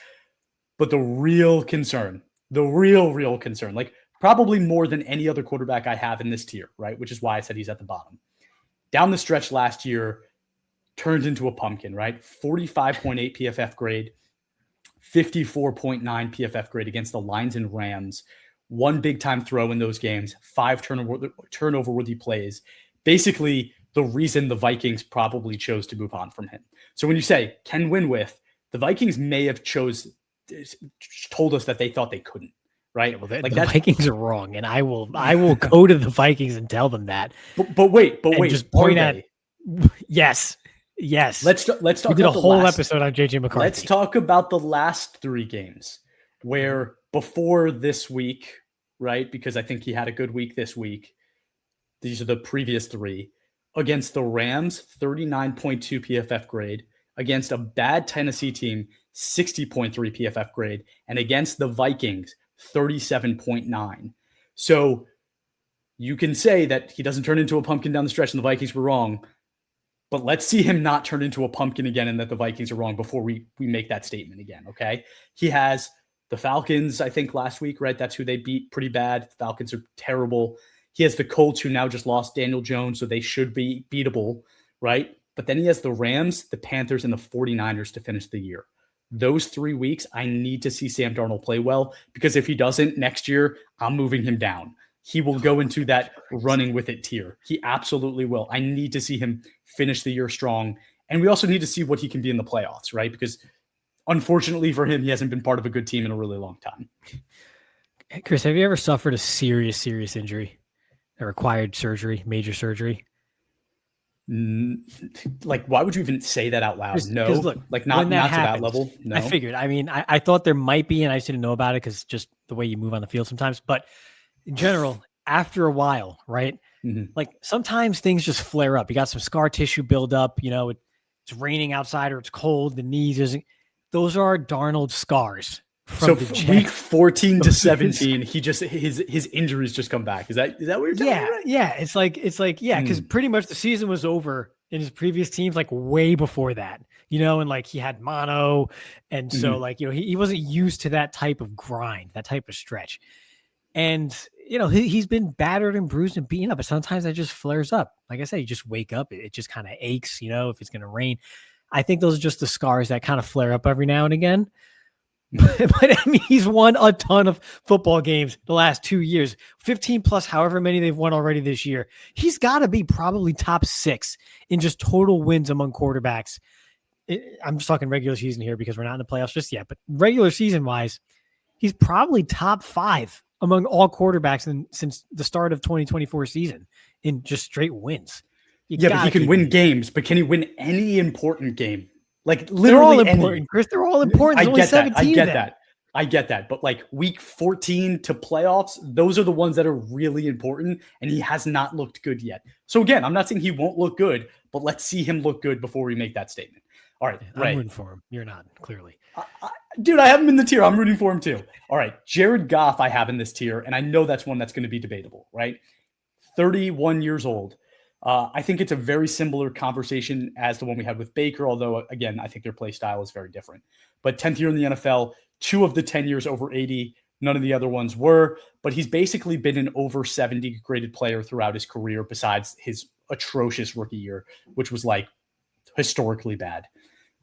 But the real concern, like probably more than any other quarterback I have in this tier, right? Which is why I said he's at the bottom. Down the stretch last year, turned into a pumpkin, right? 45.8 PFF grade, 54.9 PFF grade against the Lions and Rams. 1 big time throw in those games, 5 turnover worthy plays. Basically, the reason the Vikings probably chose to move on from him. So when you say can win with, the Vikings may have told us that they thought they couldn't, right? Yeah, well, the Vikings are wrong, and I will go to the Vikings and tell them that. But wait, just point at yes. Let's talk. We did a whole episode on JJ McCarthy. Let's talk about the last 3 games where before this week, right? Because I think he had a good week this week. These are the previous 3. Against the Rams, 39.2 PFF grade. Against a bad Tennessee team, 60.3 PFF grade. And against the Vikings, 37.9. So you can say that he doesn't turn into a pumpkin down the stretch and the Vikings were wrong. But let's see him not turn into a pumpkin again and that the Vikings are wrong before we make that statement again, okay? He has the Falcons, I think, last week, right? That's who they beat pretty bad. The Falcons are terrible. He has the Colts, who now just lost Daniel Jones, so they should be beatable, right? But then he has the Rams, the Panthers, and the 49ers to finish the year. Those 3 weeks, I need to see Sam Darnold play well, because if he doesn't next year, I'm moving him down. He will go into that running with it tier. He absolutely will. I need to see him finish the year strong. And we also need to see what he can be in the playoffs, right? Because unfortunately for him, he hasn't been part of a good team in a really long time. Chris, have you ever suffered a serious injury that required surgery, major surgery? Like, why would you even say that out loud? No, look, like not to that level. No, I figured. I mean, I thought there might be, and I just didn't know about it because just the way you move on the field sometimes. But in general, after a while, right? Mm-hmm. Like sometimes things just flare up. You got some scar tissue build up. It's raining outside or it's cold. The knees isn't. Those are Darnold scars. So week 14 to 17, he just his injuries just come back. Is that what you're telling me? Right? Yeah. It's like because pretty much the season was over in his previous teams, like way before that, and like he had mono, and so like he wasn't used to that type of grind, that type of stretch, and he's been battered and bruised and beaten up, but sometimes that just flares up. Like I said, you just wake up, it just kind of aches, if it's going to rain. I think those are just the scars that kind of flare up every now and again. But I mean, he's won a ton of football games the last 2 years, 15 plus, however many they've won already this year. He's got to be probably top 6 in just total wins among quarterbacks. I'm just talking regular season here because we're not in the playoffs just yet, but regular season wise, he's probably top 5 among all quarterbacks since the start of 2024 season in just straight wins. But he can win games, but can he win any important game? Like literally, they're all important, Chris. They're all important. I get that. But like week 14 to playoffs, those are the ones that are really important, and he has not looked good yet. So again, I'm not saying he won't look good, but let's see him look good before we make that statement. All right, I'm rooting for him. You're not, clearly. Dude, I have him in the tier. I'm rooting for him too. All right, Jared Goff I have in this tier, and I know that's one that's going to be debatable, right? 31 years old. I think it's a very similar conversation as the one we had with Baker, although, again, I think their play style is very different. But 10th year in the NFL, 2 of the 10 years over 80, none of the other ones were. But he's basically been an over 70 graded player throughout his career besides his atrocious rookie year, which was like historically bad.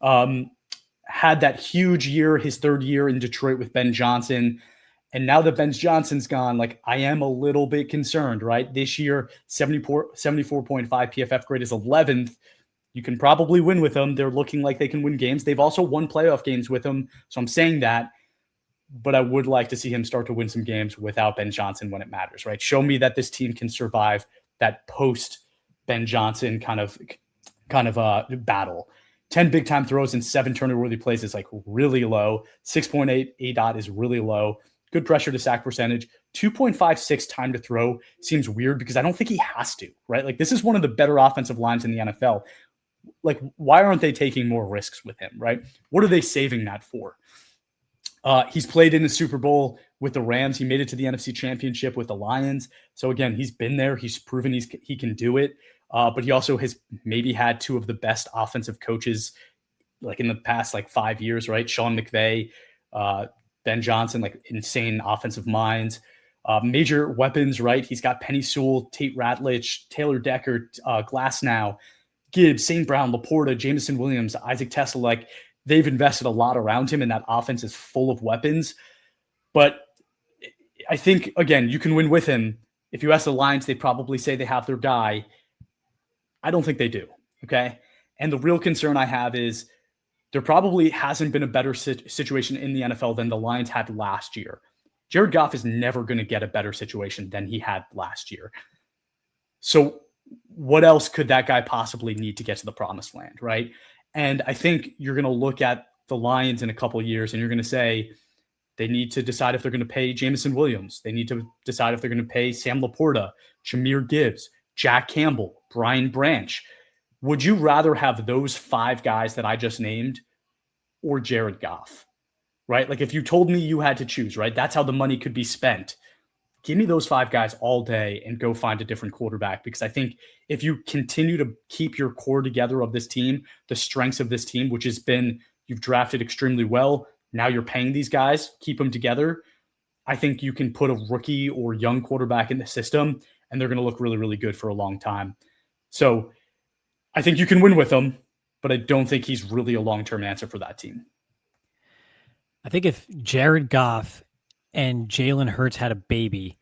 Had that huge year, his 3rd year in Detroit with Ben Johnson. And now that Ben Johnson's gone, like I am a little bit concerned, right? This year, 74.5 PFF grade is 11th. You can probably win with them. They're looking like they can win games. They've also won playoff games with him. So I'm saying that, but I would like to see him start to win some games without Ben Johnson when it matters, right? Show me that this team can survive that post Ben Johnson kind of battle. 10 big time throws and 7 turnover worthy plays is like really low. 6.8 ADOT is really low. Good pressure to sack percentage. 2.56 time to throw seems weird because I don't think he has to, right? Like this is one of the better offensive lines in the NFL. Like, why aren't they taking more risks with him, right? What are they saving that for? He's played in the Super Bowl with the Rams. He made it to the NFC Championship with the Lions. So again, he's been there. He's proven he can do it. But he also has maybe had 2 of the best offensive coaches like in the past 5 years, right? Sean McVay, Ben Johnson, like insane offensive minds. Major weapons, right? He's got Penny Sewell, Tate Ratledge, Taylor Decker, Glasnow, Gibbs, St. Brown, Laporta, Jameson Williams, Isaac Tesla. Like they've invested a lot around him, and that offense is full of weapons. But I think, again, you can win with him. If you ask the Lions, they'd probably say they have their guy. I don't think they do, okay? And the real concern I have is there probably hasn't been a better situation in the NFL than the Lions had last year. Jared Goff is never going to get a better situation than he had last year. So what else could that guy possibly need to get to the promised land, right? And I think you're going to look at the Lions in a couple of years and you're going to say they need to decide if they're going to pay Jameson Williams. They need to decide if they're going to pay Sam Laporta, Jahmyr Gibbs, Jack Campbell, Brian Branch. Would you rather have those 5 guys that I just named or Jared Goff, right? Like if you told me you had to choose, right? That's how the money could be spent. Give me those 5 guys all day and go find a different quarterback, because I think if you continue to keep your core together of this team, the strengths of this team, which has been you've drafted extremely well, now you're paying these guys, keep them together. I think you can put a rookie or young quarterback in the system and they're going to look really, really good for a long time. So I think you can win with them, but I don't think he's really a long-term answer for that team. I think if Jared Goff and Jalen Hurts had a baby,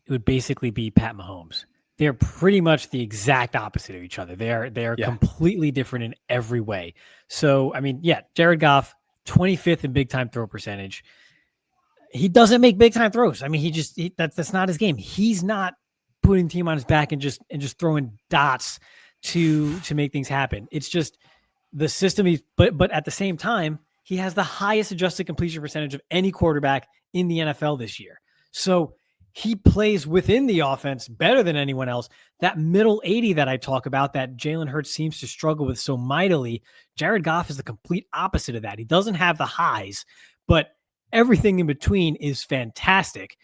it would basically be Pat Mahomes. They're pretty much the exact opposite of each other. They are completely different in every way. So, I mean, Jared Goff, 25th in big time throw percentage. He doesn't make big time throws. I mean, that's not his game. He's not putting the team on his back and just throwing dots to make things happen. It's just the system. But at the same time, he has the highest adjusted completion percentage of any quarterback in the NFL this year. So he plays within the offense better than anyone else. That middle 80 that I talk about, that Jalen Hurts seems to struggle with so mightily, Jared Goff is the complete opposite of that. He doesn't have the highs, but everything in between is fantastic.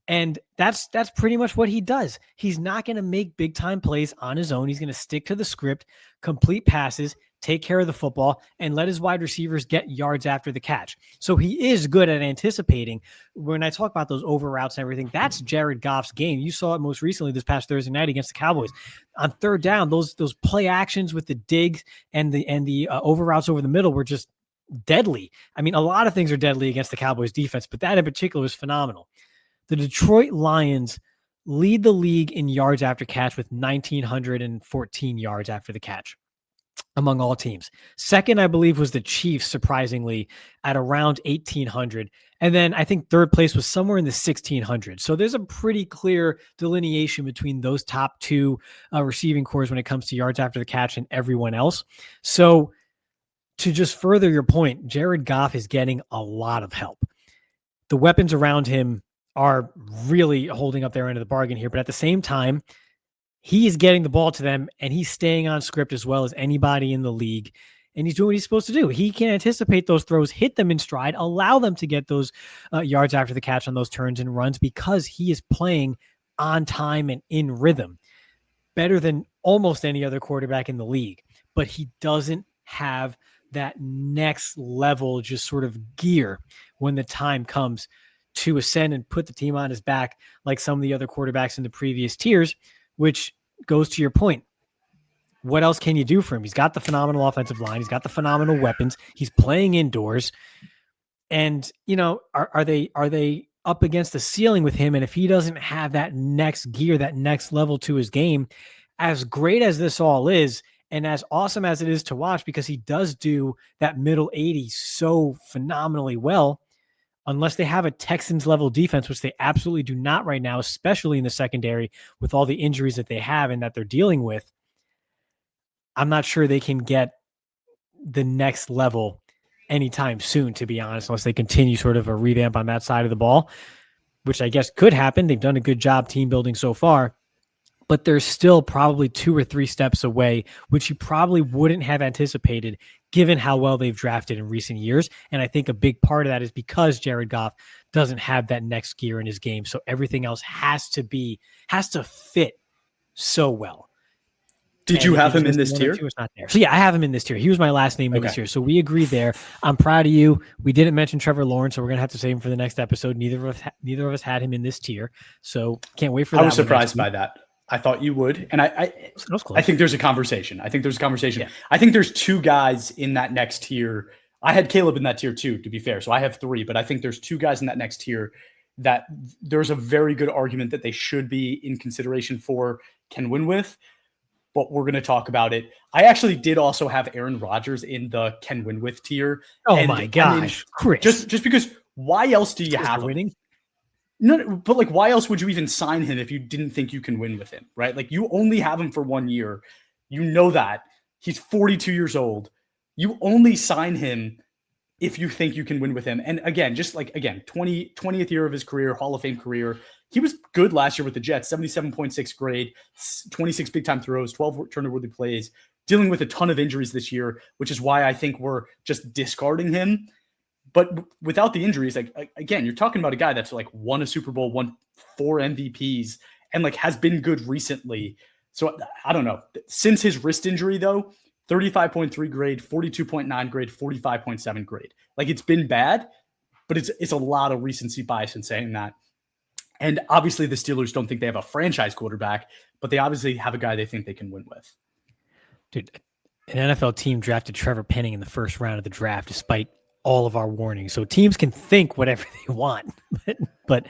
And that's pretty much what he does. He's not going to make big time plays on his own. He's going to stick to the script, complete passes, take care of the football, and let his wide receivers get yards after the catch. So he is good at anticipating. When I talk about those over routes and everything, that's Jared Goff's game. You saw it most recently this past Thursday night against the Cowboys. On third down, those play actions with the digs and the over routes over the middle were just deadly. I mean, a lot of things are deadly against the Cowboys defense, but that in particular was phenomenal. The Detroit Lions lead the league in yards after catch with 1,914 yards after the catch among all teams. Second, I believe, was the Chiefs, surprisingly, at around 1,800. And then I think third place was somewhere in the 1,600. So there's a pretty clear delineation between those top 2 receiving cores when it comes to yards after the catch and everyone else. So to just further your point, Jared Goff is getting a lot of help. The weapons around him are really holding up their end of the bargain here. But at the same time, he is getting the ball to them and he's staying on script as well as anybody in the league. And he's doing what he's supposed to do. He can anticipate those throws, hit them in stride, allow them to get those yards after the catch on those turns and runs because he is playing on time and in rhythm better than almost any other quarterback in the league. But he doesn't have that next level, just sort of gear when the time comes to ascend and put the team on his back like some of the other quarterbacks in the previous tiers, which goes to your point. What else can you do for him? He's got the phenomenal offensive line. He's got the phenomenal weapons. He's playing indoors. And, are they up against the ceiling with him? And if he doesn't have that next gear, that next level to his game, as great as this all is, And as awesome as it is to watch, because he does do that middle 80 so phenomenally well, unless they have a Texans level defense, which they absolutely do not right now, especially in the secondary with all the injuries that they have and that they're dealing with, I'm not sure they can get the next level anytime soon, to be honest, unless they continue sort of a revamp on that side of the ball, which I guess could happen. They've done a good job team building so far, but they're still probably 2 or 3 steps away, which you probably wouldn't have anticipated given how well they've drafted in recent years. And I think a big part of that is because Jared Goff doesn't have that next gear in his game. So everything else has to fit so well. Did you have him in this tier? It's not there. So yeah, I have him in this tier. He was my last name in this tier. So we agreed there. I'm proud of you. We didn't mention Trevor Lawrence, so we're gonna have to save him for the next episode. Neither of us had him in this tier. So can't wait for that. I was surprised by that. I thought you would. And I think there's a conversation. Yeah. I think there's 2 guys in that next tier. I had Caleb in that tier too, to be fair. So I have 3, but I think there's 2 guys in that next tier that there's a very good argument that they should be in consideration for, can win with. But we're going to talk about it. I actually did also have Aaron Rodgers in the can win with tier. Oh my gosh, Chris! Just because, why else do you have him? Winning? No, but like, why else would you even sign him if you didn't think you can win with him, right? Like, you only have him for 1 year. You know that. He's 42 years old. You only sign him if you think you can win with him. And again, 20th year of his career, Hall of Fame career. He was good last year with the Jets, 77.6 grade, 26 big-time throws, 12 turnover-worthy plays, dealing with a ton of injuries this year, which is why I think we're just discarding him. But without the injuries, like, again, you're talking about a guy that's like won a Super Bowl, won 4 MVPs, and like has been good recently. So I don't know. Since his wrist injury, though, 35.3 grade, 42.9 grade, 45.7 grade. Like, it's been bad, but it's a lot of recency bias in saying that. And obviously the Steelers don't think they have a franchise quarterback, but they obviously have a guy they think they can win with. Dude, an NFL team drafted Trevor Penning in the first round of the draft, despite all of our warnings. So teams can think whatever they want, but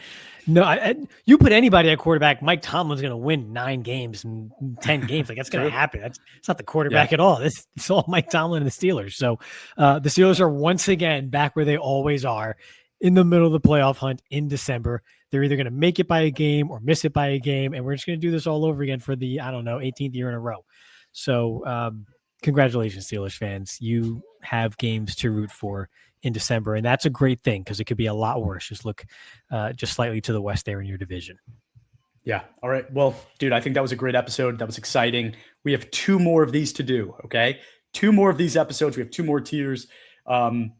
no, you put anybody at quarterback, Mike Tomlin's going to win 9 games and 10 games. Like, that's going to happen. It's not the quarterback at all. It's all Mike Tomlin and the Steelers. So the Steelers are once again back where they always are, in the middle of the playoff hunt in December. They're either going to make it by a game or miss it by a game. And we're just going to do this all over again for the, 18th year in a row. So congratulations, Steelers fans. You have games to root for in December. And that's a great thing, because it could be a lot worse. Just look just slightly to the west there in your division. Yeah. All right. Well, dude, I think that was a great episode. That was exciting. We have 2 more of these to do. Okay. 2 more of these episodes. We have 2 more tiers. We're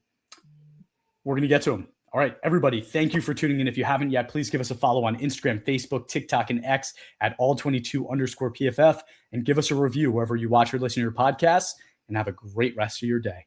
going to get to them. All right, everybody, thank you for tuning in. If you haven't yet, please give us a follow on Instagram, Facebook, TikTok, and X at all22_PFF, and give us a review wherever you watch or listen to your podcasts, and have a great rest of your day.